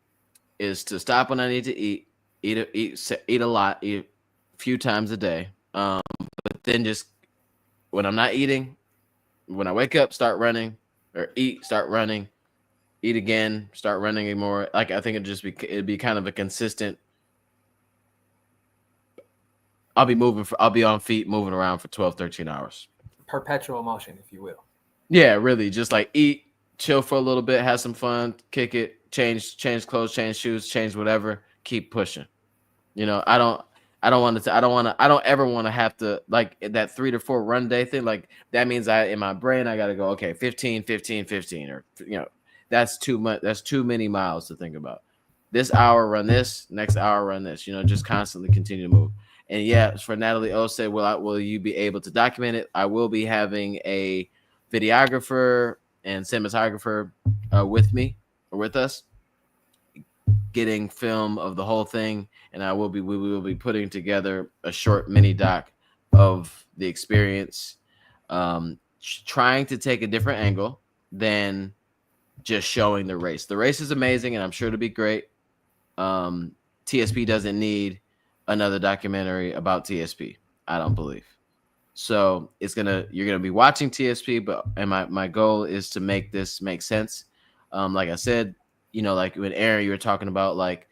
stop when I need to eat a lot, eat a few times a day. But then just when I'm not eating, when I wake up, start running, or start running, eat again, start running more. Like I think it'd be kind of a consistent. I'll be on feet moving around for 12, 13 hours. Perpetual motion, if you will. Yeah, really. Just like eat, chill for a little bit, have some fun, kick it, change clothes, change shoes, change whatever, keep pushing. You know, I don't ever want to have to like that 3 to 4 run day thing. Like that means in my brain, I got to go, okay, 15, 15, 15, or, that's too much. That's too many miles to think about. This hour run this, next hour run this. Just constantly continue to move. And yeah, for Natalie O said, will you be able to document it? I will be having a videographer and cinematographer with me or with us, getting film of the whole thing, and we will be putting together a short mini doc of the experience, trying to take a different angle than just showing the race. The race is amazing, and I'm sure it'll be great. TSP doesn't need another documentary about TSP, I don't believe. So you're gonna be watching TSP, and my goal is to make this make sense. Like I said, like when Aaron, you were talking about like,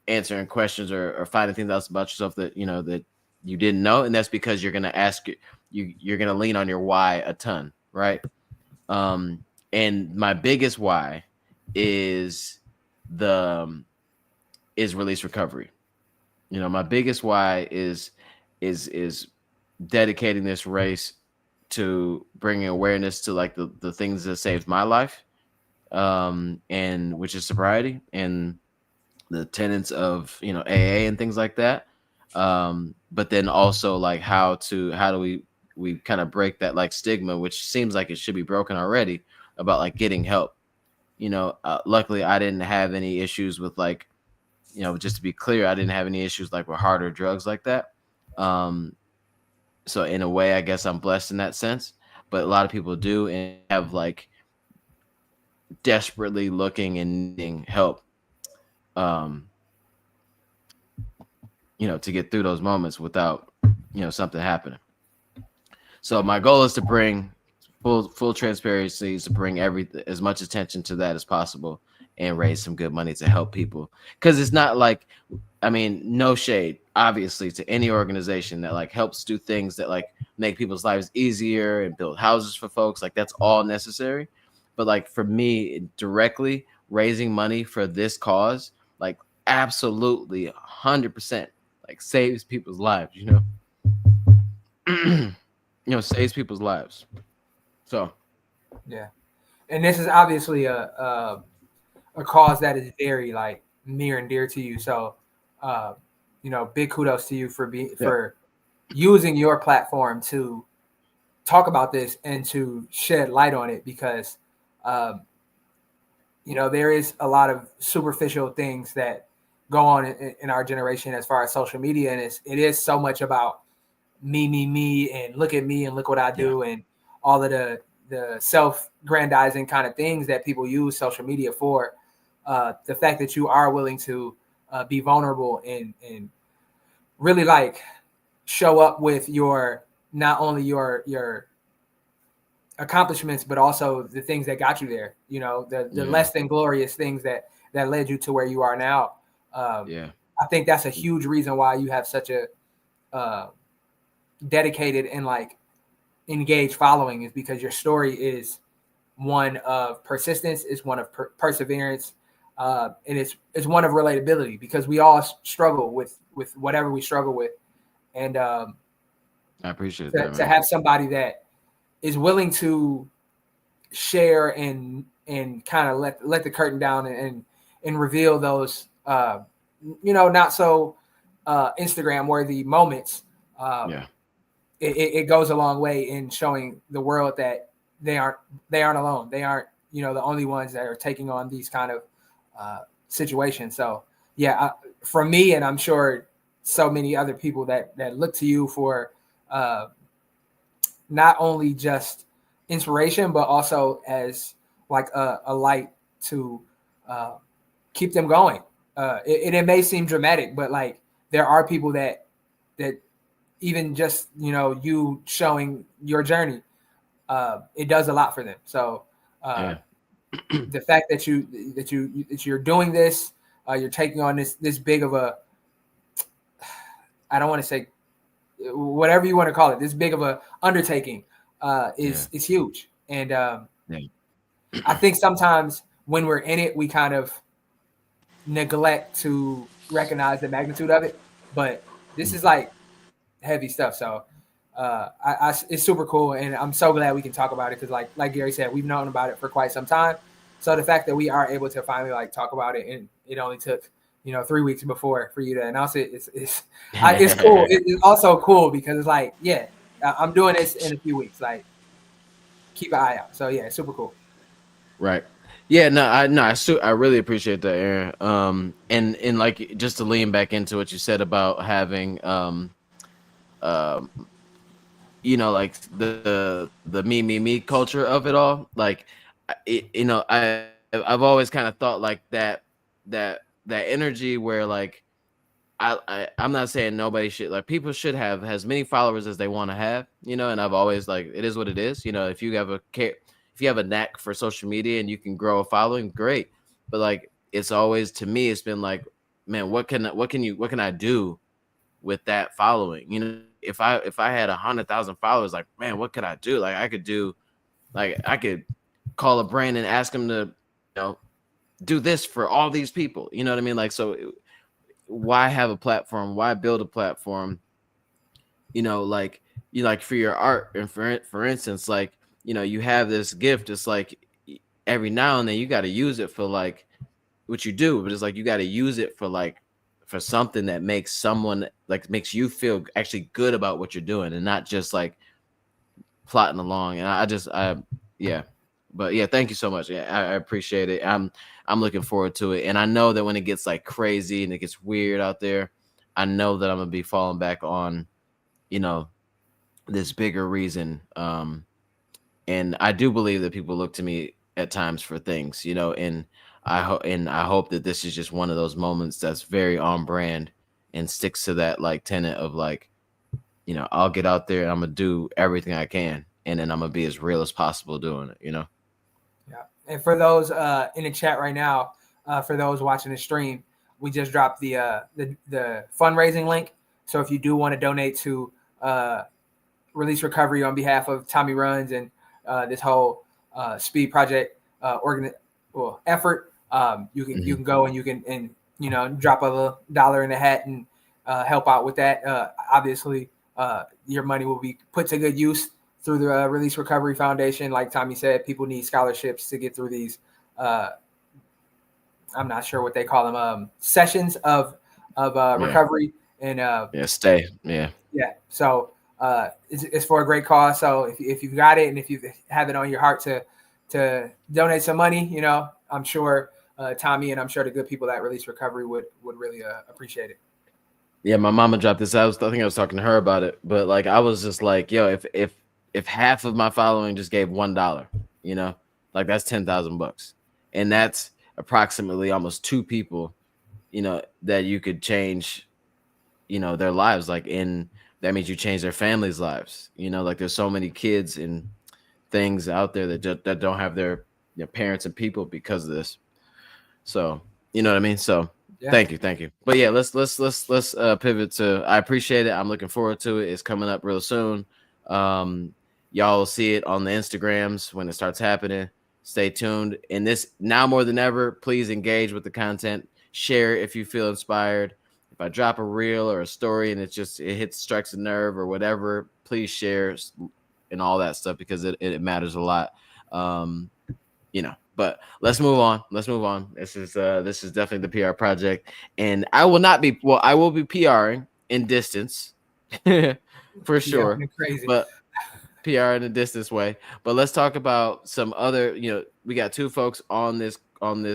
answering questions or finding things else about yourself that that you didn't know, and that's because you're gonna ask you're gonna lean on your why a ton, right? And my biggest why is release recovery. My biggest why is dedicating this race to bringing awareness to like the things that saved my life, and which is sobriety and the tenets of AA and things like that. But then also like how do we kind of break that like stigma, which seems like it should be broken already, about like getting help. Luckily I didn't have any issues with like, just to be clear, I didn't have any issues like with harder drugs like that. So in a way, I guess I'm blessed in that sense, but a lot of people do and have like desperately looking and needing help, to get through those moments without, something happening. So my goal is to bring full transparency, to bring as much attention to that as possible and raise some good money to help people. Because it's not like, no shade, obviously, to any organization that like helps do things that like make people's lives easier and build houses for folks. Like that's all necessary. But like for me, directly raising money for this cause, like absolutely 100% like saves people's lives, saves people's lives. So, yeah. And this is obviously a cause that is very like near and dear to you. So, big kudos to you for using your platform to talk about this and to shed light on it, because, there is a lot of superficial things that go on in our generation as far as social media. And it is so much about me, and look at me and look what I do, and all of the self-grandizing kind of things that people use social media for. The fact that you are willing to be vulnerable and really like show up with not only your accomplishments, but also the things that got you there, the less than glorious things that led you to where you are now. I think that's a huge reason why you have such a dedicated and like engaged following, is because your story is one of persistence, is one of perseverance, and it's one of relatability, because we all struggle with whatever we struggle with. And I appreciate that, to have somebody that is willing to share and kind of let the curtain down and reveal those not so Instagram worthy moments. It goes a long way in showing the world that they aren't alone. They aren't the only ones that are taking on these kind of situations. So for me, and I'm sure so many other people that look to you for not only just inspiration, but also as like a light to keep them going. It may seem dramatic, but like there are people that even just you showing your journey, it does a lot for them. So the fact that you're doing this, you're taking on this big of a, I don't want to say whatever you want to call it, this big of a undertaking is huge. And I think sometimes when we're in it, we kind of neglect to recognize the magnitude of it. But this is like heavy stuff. So it's super cool. And I'm so glad we can talk about it, because like Gary said, we've known about it for quite some time. So the fact that we are able to finally like talk about it, and it only took 3 weeks before for you to announce it, it's cool. It's also cool because it's like, yeah, I'm doing this in a few weeks. Like, keep an eye out. So yeah, super cool. Right. Yeah, I really appreciate that, Aaron. And like just to lean back into what you said about having like the me culture of it all. Like, I've always kind of thought like that energy where like I'm not saying nobody should, like, people should have as many followers as they want to have, and I've always like, it is what it is. If you have a knack for social media and you can grow a following, great. But like, it's always, to me, it's been like, man, what can I do with that following? If I had 100,000 followers, like, man, what could I do? Like, I could call a brand and ask them to, do this for all these people. You know what I mean? Like, so why have a platform? Why build a platform? Like, for your art, and for instance, like, you have this gift. It's like every now and then you got to use it for like what you do, but it's like you got to use it for like for something that makes someone, like, makes you feel actually good about what you're doing, and not just like plotting along. And but yeah, thank you so much. Yeah, I appreciate it. I'm looking forward to it, and I know that when it gets like crazy and it gets weird out there, I know that I'm gonna be falling back on, this bigger reason. And I do believe that people look to me at times for things, and I hope that this is just one of those moments that's very on brand and sticks to that like tenet of like, I'll get out there and I'm gonna do everything I can, and then I'm gonna be as real as possible doing it. Yeah. And for those in the chat right now, for those watching the stream, we just dropped the fundraising link. So if you do want to donate to Release Recovery on behalf of Tommy Runs and this whole Speed Project effort, you can go and you can drop a little $1 in the hat and help out with that. Obviously, your money will be put to good use through the Release Recovery Foundation. Like Tommy said, people need scholarships to get through these. I'm not sure what they call them, sessions of recovery and stay. So it's for a great cause. So if you've got it and if you have it on your heart to donate some money, I'm sure Tommy and I'm sure the good people at Release Recovery would really appreciate it. Yeah, my mama dropped this. I think I was talking to her about it, but like, I was just like, yo, if half of my following just gave $1, like, that's $10,000, and that's approximately almost 2 people, that you could change, their lives. Like, that means you change their families' lives. Like, there's so many kids and things out there that don't have their parents and people because of this. So, you know what I mean? So yeah. Thank you. But yeah, let's pivot to, I appreciate it. I'm looking forward to it. It's coming up real soon. Y'all will see it on the Instagrams when it starts happening. Stay tuned. And this, now more than ever, please engage with the content. Share if you feel inspired. If I drop a reel or a story and it strikes a nerve or whatever, please share and all that stuff, because it matters a lot. But let's move on. This is definitely the PR project, and I will be PRing in distance for sure. Yeah, crazy. But PR in a distance way. But let's talk about some other, we got 2 folks on this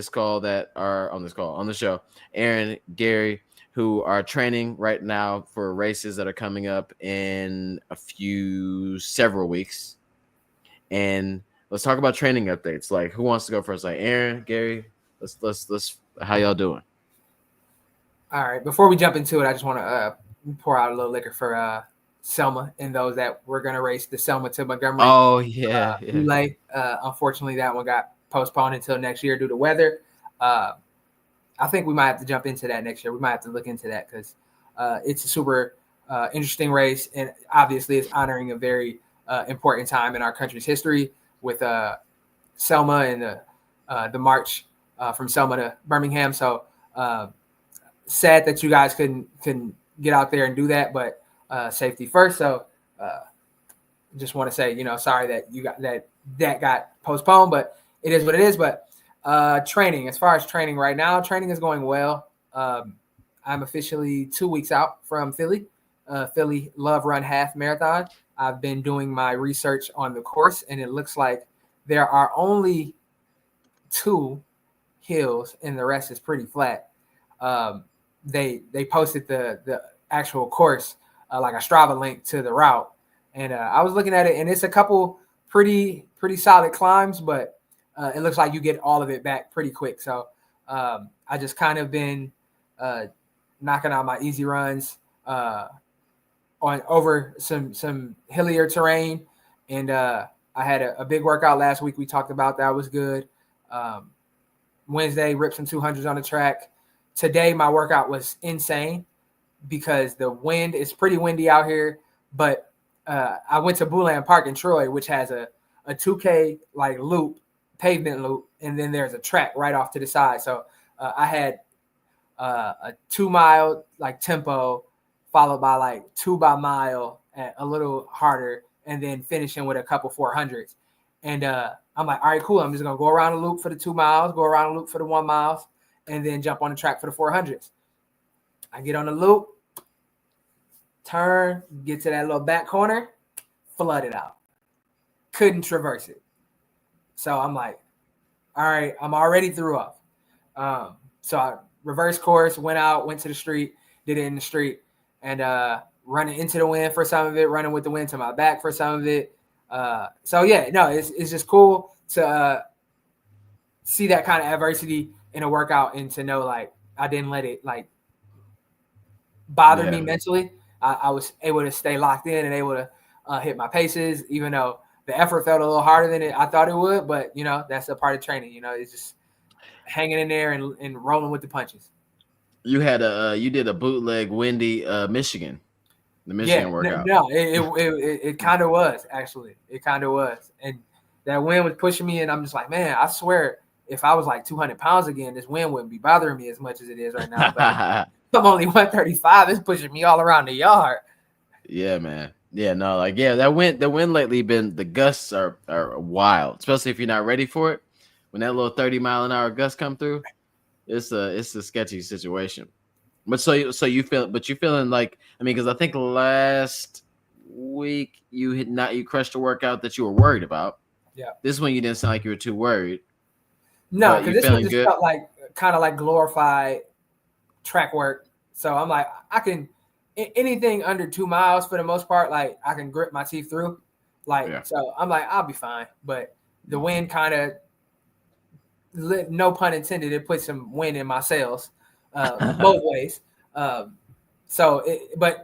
call that are on the show, Aaron, Gary, who are training right now for races that are coming up in several weeks. And let's talk about training updates. Like, who wants to go first? Like, Aaron, Gary, let's how y'all doing? All right. Before we jump into it, I just want to pour out a little liquor for Selma and those that were going to race the Selma to Montgomery. Oh, yeah. Relay. Unfortunately, that one got postponed until next year due to weather. I think we might have to jump into that next year. We might have to look into that because it's a super interesting race. And obviously, it's honoring a very important time in our country's history with Selma and the march from Selma to Birmingham. So sad that you guys couldn't get out there and do that, but safety first. So just want to say, sorry that you got that got postponed, but it is what it is. But Training. As far as training right now, training is going well. I'm officially 2 weeks out from Philly Love Run Half Marathon. I've been doing my research on the course, and it looks like there are only 2 hills, and the rest is pretty flat. They posted the actual course, like a Strava link to the route, and I was looking at it, and it's a couple pretty solid climbs, but it looks like you get all of it back pretty quick. So I just kind of been knocking out my easy runs on over some hillier terrain, and I had a big workout last week. We talked about that was good. Wednesday, ripped some 200s on the track. Today, my workout was insane because the wind is pretty windy out here. But I went to Boulan Park in Troy, which has a 2K like loop, pavement loop, and then there's a track right off to the side. So I had a 2 mile like tempo, followed by like 2 by mile at a little harder, and then finishing with a couple 400s. And I'm like, all right, cool. I'm just gonna go around the loop for the 2 miles, go around the loop for the 1 miles, and then jump on the track for the 400s. I get on the loop, turn, get to that little back corner, flood it out. Couldn't traverse it. So I'm like, all right, I'm already threw off. So I reversed course, went to the street, did it in the street, and running into the wind for some of it, running with the wind to my back for some of it. So yeah, no, it's just cool to see that kind of adversity in a workout and to know like I didn't let it like bother me mentally. I was able to stay locked in and able to hit my paces, even though the effort felt a little harder than I thought it would. But you know, that's a part of training. You know, it's just hanging in there and rolling with the punches. You had you did a bootleg windy Michigan. The Michigan workout. No, it kind of was actually. It kind of was, and that wind was pushing me, and I'm just like, man, I swear, if I was like 200 pounds again, this wind wouldn't be bothering me as much as it is right now. But I'm only 135. It's pushing me all around the yard. Yeah, man. Yeah, no, like the wind lately the gusts are wild, especially if you're not ready for it. When that little 30-mile-an-hour gust come through, it's a sketchy situation. But you're feeling like, I mean, because I think last week you crushed a workout that you were worried about. Yeah. This one you didn't sound like you were too worried. No, because this one just felt like kind of like glorified track work. So I'm like, I can anything under 2 miles for the most part, like I can grit my teeth through. So I'm like, I'll be fine. But the wind kind of, no pun intended, it put some wind in my sails. Both ways. But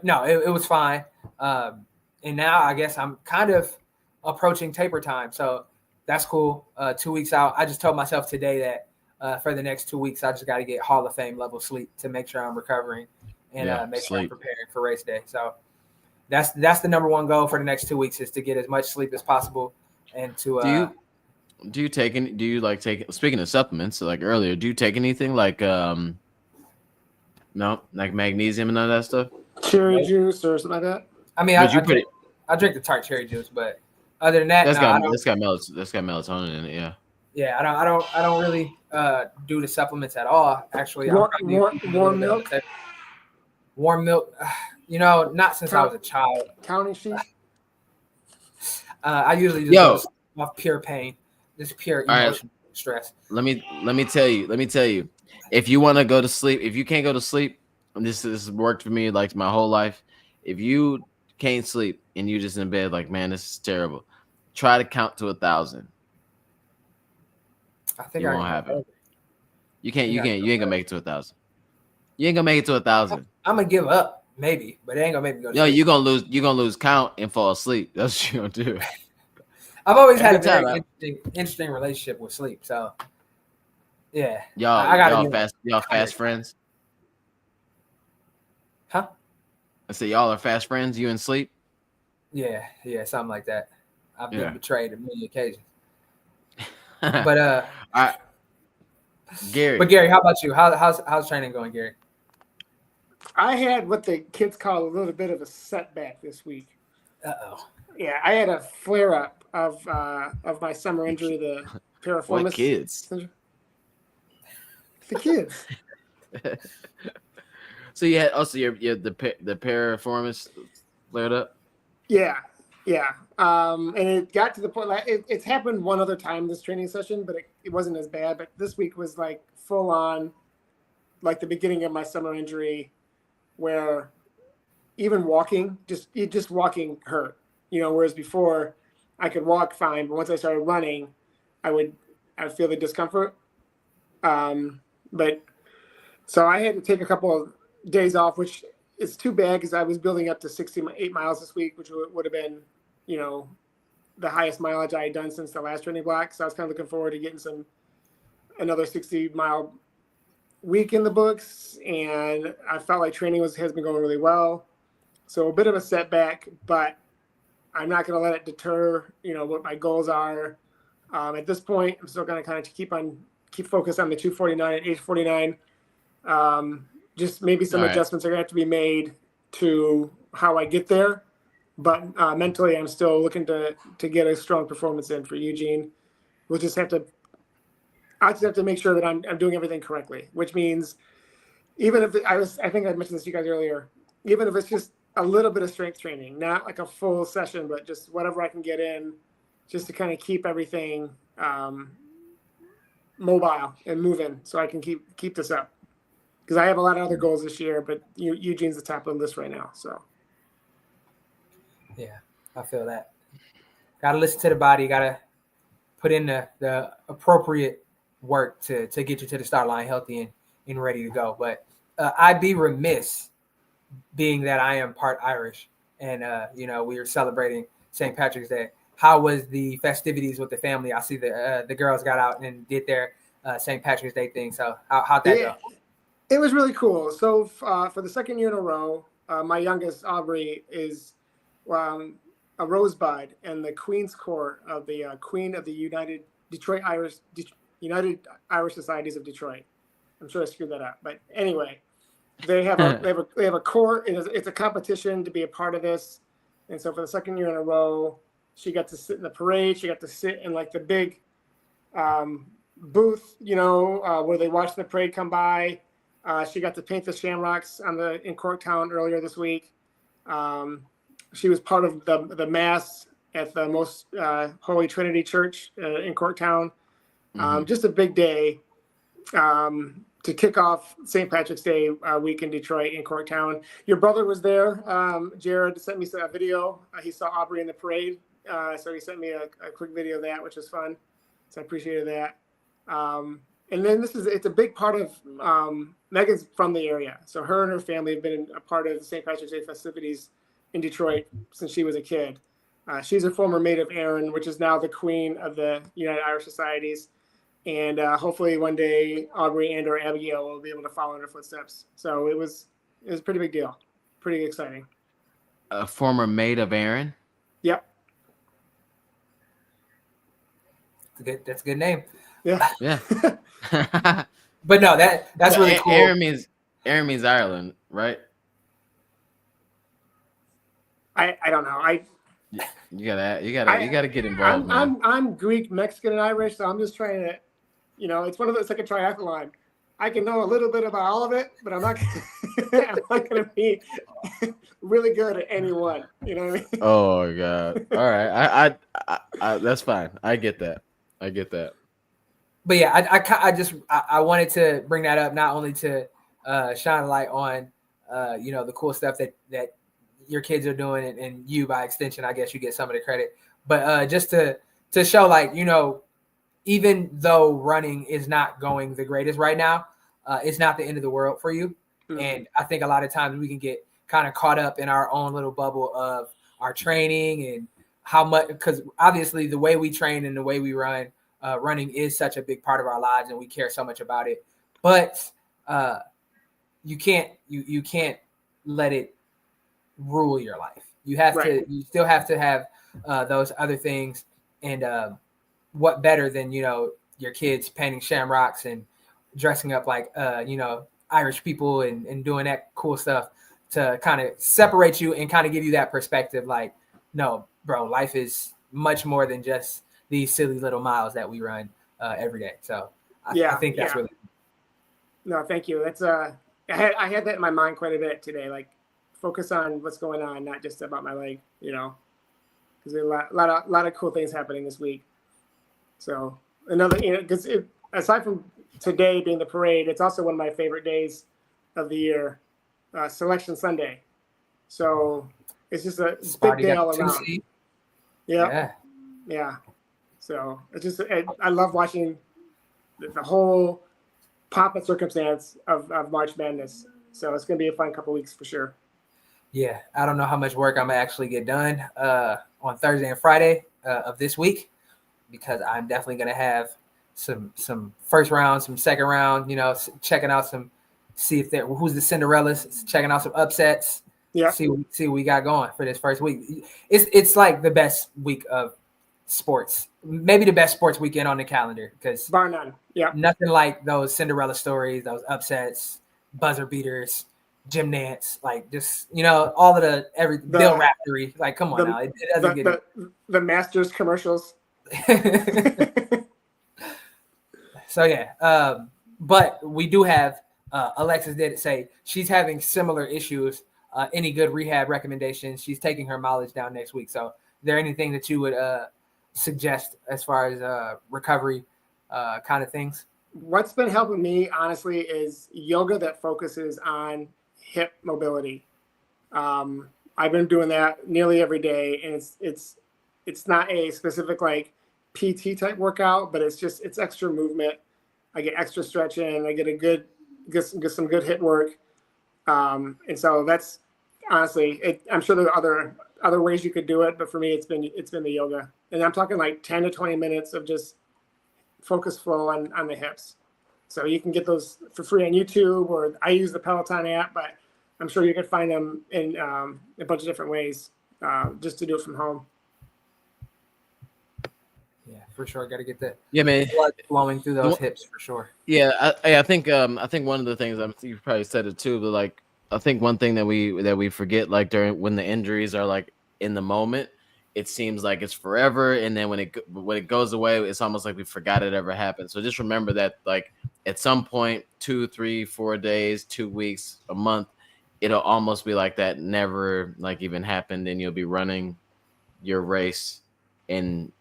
no, it was fine. And now I guess I'm kind of approaching taper time. So that's cool. 2 weeks out. I just told myself today that for the next 2 weeks, I just got to get Hall of Fame level sleep to make sure I'm recovering and make sure I'm preparing for race day. So that's the number one goal for the next 2 weeks is to get as much sleep as possible and to do you take speaking of supplements, like earlier, do you take anything like no, like magnesium and none of that stuff? Cherry juice or something like that? I mean, I drink the tart cherry juice, but other than that, that's got melatonin in it, yeah. Yeah, I don't really do the supplements at all. Actually, warm milk. Warm milk, you know, not since I was a child. Counting sheep. I usually just go off pure pain, just pure emotional stress. Let me tell you. If you want to go to sleep, if you can't go to sleep, and this has worked for me like my whole life. If you can't sleep and you just in bed like, man, this is terrible, try to count to 1,000. I think you won't have it. You ain't gonna make it to 1,000. You ain't gonna make it to 1,000. I'm gonna give up, maybe, but it ain't gonna make me go to sleep. You're gonna lose count and fall asleep. That's what you're gonna do. I've always had a very interesting relationship with sleep. So yeah. Y'all fast friends? Huh? I say y'all are fast friends, you and sleep? Yeah, something like that. I've been betrayed on many occasions. But Gary. But Gary, how about you? How's training going, Gary? I had what the kids call a little bit of a setback this week. Uh-oh. Yeah, I had a flare up of my summer injury, the piriformis. What kids? The kids. So you had also the piriformis flared up. Yeah. And it got to the point like it's happened one other time this training session, but it wasn't as bad. But this week was like full on, like the beginning of my summer injury, where even walking, just walking hurt. Whereas before I could walk fine, but once I started running, I would feel the discomfort. But so I had to take a couple of days off, which is too bad because I was building up to 68 miles this week, which would have been, the highest mileage I had done since the last training block. So I was kind of looking forward to getting another 60-mile week in the books. And I felt like training has been going really well. So a bit of a setback, but I'm not going to let it deter, what my goals are. At this point, I'm still going to kind of keep focused on the 249 and 849. Just maybe some adjustments are going to have to be made to how I get there. But mentally, I'm still looking to get a strong performance in for Eugene. I just have to make sure that I'm doing everything correctly, which means even if I think I mentioned this to you guys earlier, even if it's just a little bit of strength training, not like a full session, but just whatever I can get in just to kind of keep everything mobile and moving so I can keep this up. Because I have a lot of other goals this year, but Eugene's the top of the list right now. So, yeah, I feel that. Got to listen to the body. Got to put in the appropriate work to get you to the start line healthy and ready to go. But I'd be remiss, being that I am part Irish, and we were celebrating St. Patrick's Day. How was the festivities with the family? I see the girls got out and did their St. Patrick's Day thing. So how'd that go? It was really cool. So for the second year in a row, my youngest Aubrey is a rosebud in the Queen's Court of the Queen of the United Irish Societies of Detroit. I'm sure I screwed that up, but anyway, they have a court. It's a competition to be a part of this, and so for the second year in a row, she got to sit in the parade. She got to sit in like the big booth, where they watch the parade come by. She got to paint the shamrocks in Corktown earlier this week. She was part of the mass at the Most Holy Trinity Church in Corktown. Just a big day to kick off St. Patrick's Day week in Detroit in Corktown. Your brother was there. Jared sent me a video. He saw Aubrey in the parade. So he sent me a quick video of that, which was fun. So I appreciated that. And then it's a big part of Megan's from the area. So her and her family have been a part of the St. Patrick's Day festivities in Detroit since she was a kid. She's a former Maid of Erin, which is now the queen of the United Irish Societies. And hopefully one day Aubrey and or Abigail will be able to follow in her footsteps. So it was a pretty big deal. Pretty exciting. A former Maid of Erin? Yep. That's a good name. Yeah. Yeah. But no, that's really cool. Erin means Ireland, right? I don't know. You gotta get involved. I'm Greek, Mexican, and Irish, so I'm just trying to, it's one of those. It's like a triathlon. I can know a little bit about all of it, but I'm not going to be really good at any one. You know what I mean? Oh my God! All right, I that's fine. I get that. But yeah, I wanted to bring that up not only to shine a light on the cool stuff that your kids are doing, and you by extension, I guess you get some of the credit, but just to show even though running is not going the greatest right now, it's not the end of the world for you. Mm-hmm. And I think a lot of times we can get kind of caught up in our own little bubble of our training and how much, because obviously the way we train and the way we run, running is such a big part of our lives and we care so much about it, but you can't let it rule your life. You still have to have those other things. And what better than, your kids painting shamrocks and dressing up like, Irish people and doing that cool stuff to kind of separate you and kind of give you that perspective. Like, no, bro, life is much more than just these silly little miles that we run every day. So I think that's really cool. No, thank you. That's I had that in my mind quite a bit today. Like, focus on what's going on, not just about my leg. Because there's a lot of cool things happening this week. So another, because aside from today being the parade, it's also one of my favorite days of the year, Selection Sunday. So it's just a big day all around. Yeah. So it's just I love watching the whole pomp and circumstance of March Madness. So it's going to be a fun couple weeks for sure. Yeah, I don't know how much work I'm gonna actually get done on Thursday and Friday of this week, because I'm definitely gonna have some first round, some second round. Checking out see if who's the Cinderellas, checking out some upsets. Yeah. See what we got going for this first week. It's like the best week of sports, maybe the best sports weekend on the calendar, because bar none. Yeah. Nothing like those Cinderella stories, those upsets, buzzer beaters, Jim Nance, like just all of the Bill Raftery. Like, come on now, it doesn't get the Masters commercials. So yeah, but we do have Alexis did say she's having similar issues. Any good rehab recommendations? She's taking her mileage down next week. So, is there anything that you would suggest as far as recovery kind of things? What's been helping me, honestly, is yoga that focuses on hip mobility. I've been doing that nearly every day, and it's not a specific like PT type workout, but it's extra movement. I get extra stretching. I get some good hip work, and so that's honestly. I'm sure there are other ways you could do it, but for me, it's been the yoga, and I'm talking like 10 to 20 minutes of just focus flow on the hips. So you can get those for free on YouTube, or I use the Peloton app, but I'm sure you can find them in a bunch of different ways just to do it from home. Yeah, for sure. Got to get the blood flowing through those hips for sure. Yeah, I think one of the things you probably said it too, but like I think one thing that we forget, like when the injuries are like in the moment, it seems like it's forever, and then when it goes away, it's almost like we forgot it ever happened. So just remember that, like at some point, 2, 3, 4 days, 2 weeks, a month, it'll almost be like that never like even happened, and you'll be running your race, and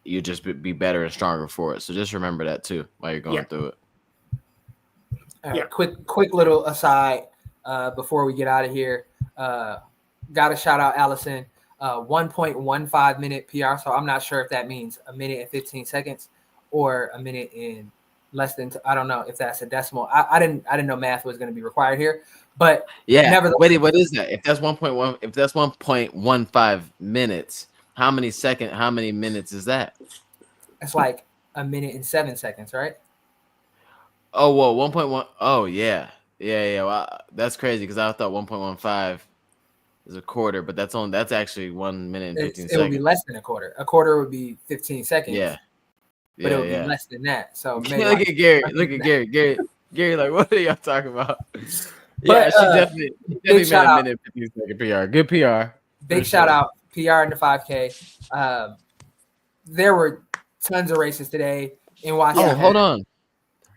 you just be better and stronger for it. So just remember that too while you're going through it. All right, quick little aside before we get out of here. Got to shout out Allison. 1.15 minute PR. So I'm not sure if that means a minute and 15 seconds or a minute in less than. I don't know if that's a decimal. I didn't know math was going to be required here, but yeah. Wait, what is that? If that's 1.1, if that's 1.15 minutes, how many minutes is that? It's like a minute and 7 seconds, right? Oh, well, 1.1. Oh, yeah. Well, that's crazy because I thought 1.15 is a quarter, but that's actually 1 minute and 15 seconds. It would be less than a quarter. A quarter would be 15 seconds. Yeah. But it would be less than that. So maybe look at Gary. Look at Gary. Gary, like, what are y'all talking about? Yeah, she definitely made a minute and 15 second PR. Good PR. Big shout out. PR in the 5K. There were tons of races today in Washington. Oh, hold on.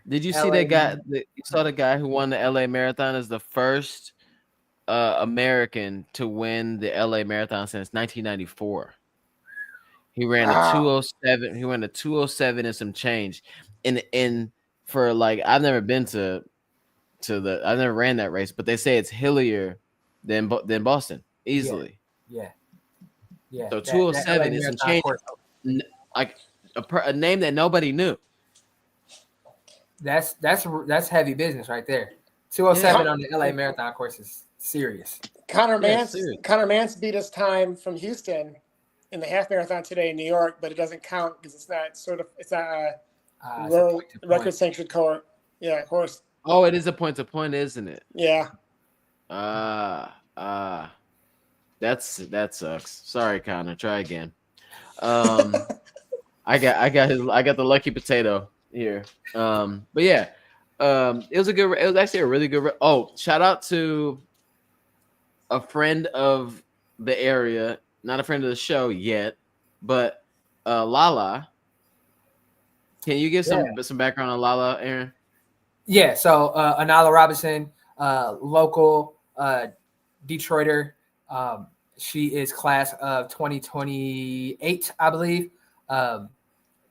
Did you see that guy? You saw the guy who won the LA Marathon as the first American to win the LA Marathon since 1994. He ran a 2:07. He ran a 2:07 and some change. And for like, I've never been to I've never ran that race, but they say it's hillier than Boston easily. Yeah. So 2:07 is some change, like a name that nobody knew. That's heavy business right there. 2:07 on the LA Marathon course is serious. Connor Mance beat his time from Houston in the half marathon today in New York, but it doesn't count because it's not a world record sanctioned course. Oh, it is a point to point, isn't it? Yeah. That sucks. Sorry, Connor. Try again. I got the lucky potato here. But yeah, it was actually a really good. Shout out to a friend of the area, not a friend of the show yet, but Lala. Can you give some background on Lala, Aaron? Yeah, so Anala Robinson, local Detroiter. She is class of 2028, I believe.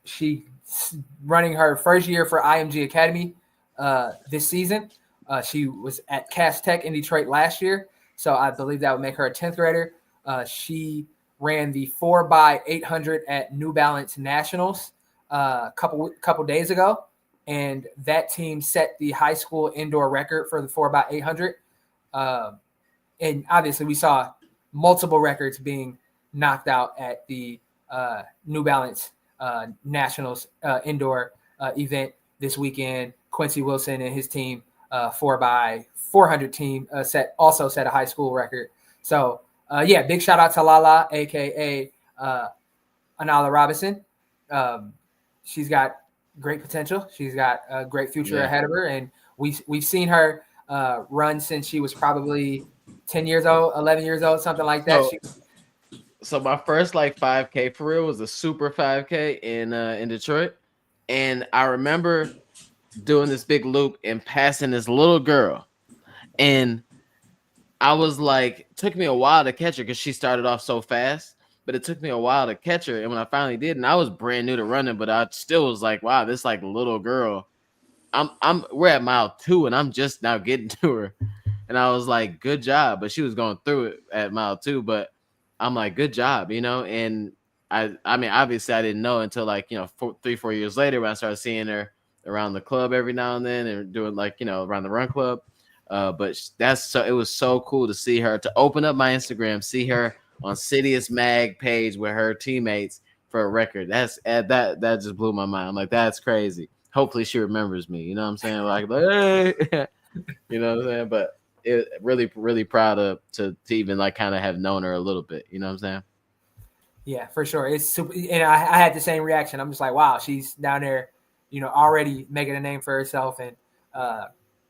She's running her first year for IMG Academy this season. She was at Cass Tech in Detroit last year, so I believe that would make her a 10th grader. She ran the 4x800 at New Balance Nationals a couple days ago, and that team set the high school indoor record for the 4x800. And obviously, we saw multiple records being knocked out at the New Balance Nationals indoor event this weekend. Quincy Wilson and his team, 4x400 team, set a high school record. So, big shout out to Lala, aka Anala Robinson. She's got great potential. She's got a great future ahead of her, and we've seen her run since she was probably 10 years old, 11 years old, something like that. So my first like 5K for real was a super 5K in Detroit, and I remember doing this big loop and passing this little girl, and I was like, it took me a while to catch her because she started off so fast, but it took me a while to catch her, and when I finally did, and I was brand new to running, but I still was like, wow, this like little girl. We're at mile 2 and I'm just now getting to her. And I was like, good job. But she was going through it at mile 2. But I'm like, good job, And I mean, obviously I didn't know until like, 3-4 years later when I started seeing her around the club every now and then and doing like, around the run club. But it was so cool to see her, to open up my Instagram, see her on Citius Mag page with her teammates for a record. That just blew my mind. I'm like, that's crazy. Hopefully she remembers me. You know what I'm saying? Like, hey, you know what I'm saying? But it really, really proud to even like kind of have known her a little bit. You know what I'm saying? Yeah, for sure. It's super. And I had the same reaction. I'm just like, wow, she's down there, already making a name for herself. And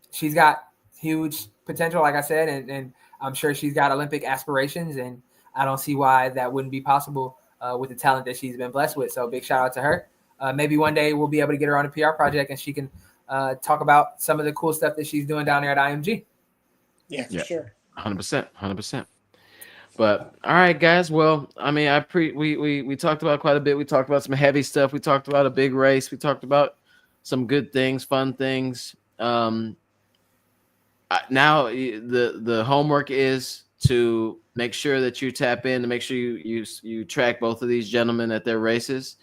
she's got huge potential, like I said, and I'm sure she's got Olympic aspirations. And I don't see why that wouldn't be possible with the talent that she's been blessed with. So big shout out to her. Maybe one day we'll be able to get her on a PR project and she can talk about some of the cool stuff that she's doing down there at IMG. Yeah, for sure. 100%. But all right, guys. Well, I mean, we talked about quite a bit. We talked about some heavy stuff. We talked about a big race. We talked about some good things, fun things. Now the homework is to make sure that you tap in, to make sure you track both of these gentlemen at their races.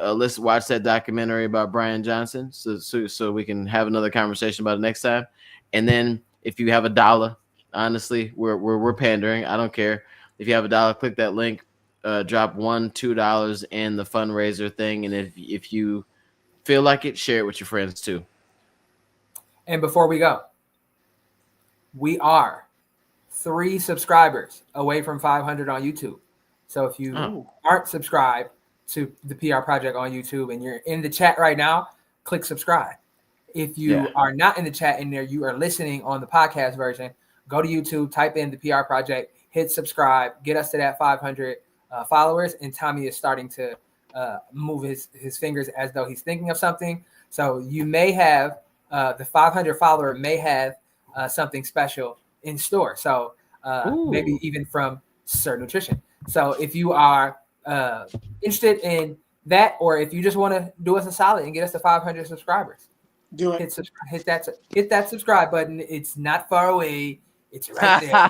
Let's watch that documentary about Brian Johnson so we can have another conversation about it next time. And then if you have $1, honestly, we're pandering. I don't care. If you have $1, click that link, drop $1, $2 in the fundraiser thing. And if you feel like it, share it with your friends too. And before we go, we are 3 subscribers away from 500 on YouTube. So if you aren't subscribed to the PR Project on YouTube and you're in the chat right now, click subscribe. If you are not in the chat in there, you are listening on the podcast version, go to YouTube, type in the PR Project, hit subscribe, get us to that 500 followers. And Tommy is starting to move his fingers as though he's thinking of something. So you may have the 500 follower may have something special in store. So maybe even from Sir Nutrition. So if you are interested in that, or if you just want to do us a solid and get us to 500 subscribers, do it. Hit that subscribe button. It's not far away. It's right there.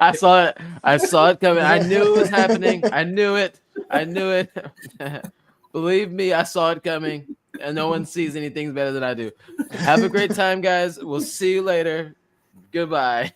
I saw it coming. I knew it was happening. I knew it. Believe me, I saw it coming. And no one sees anything better than I do. Have a great time, guys. We'll see you later. Goodbye.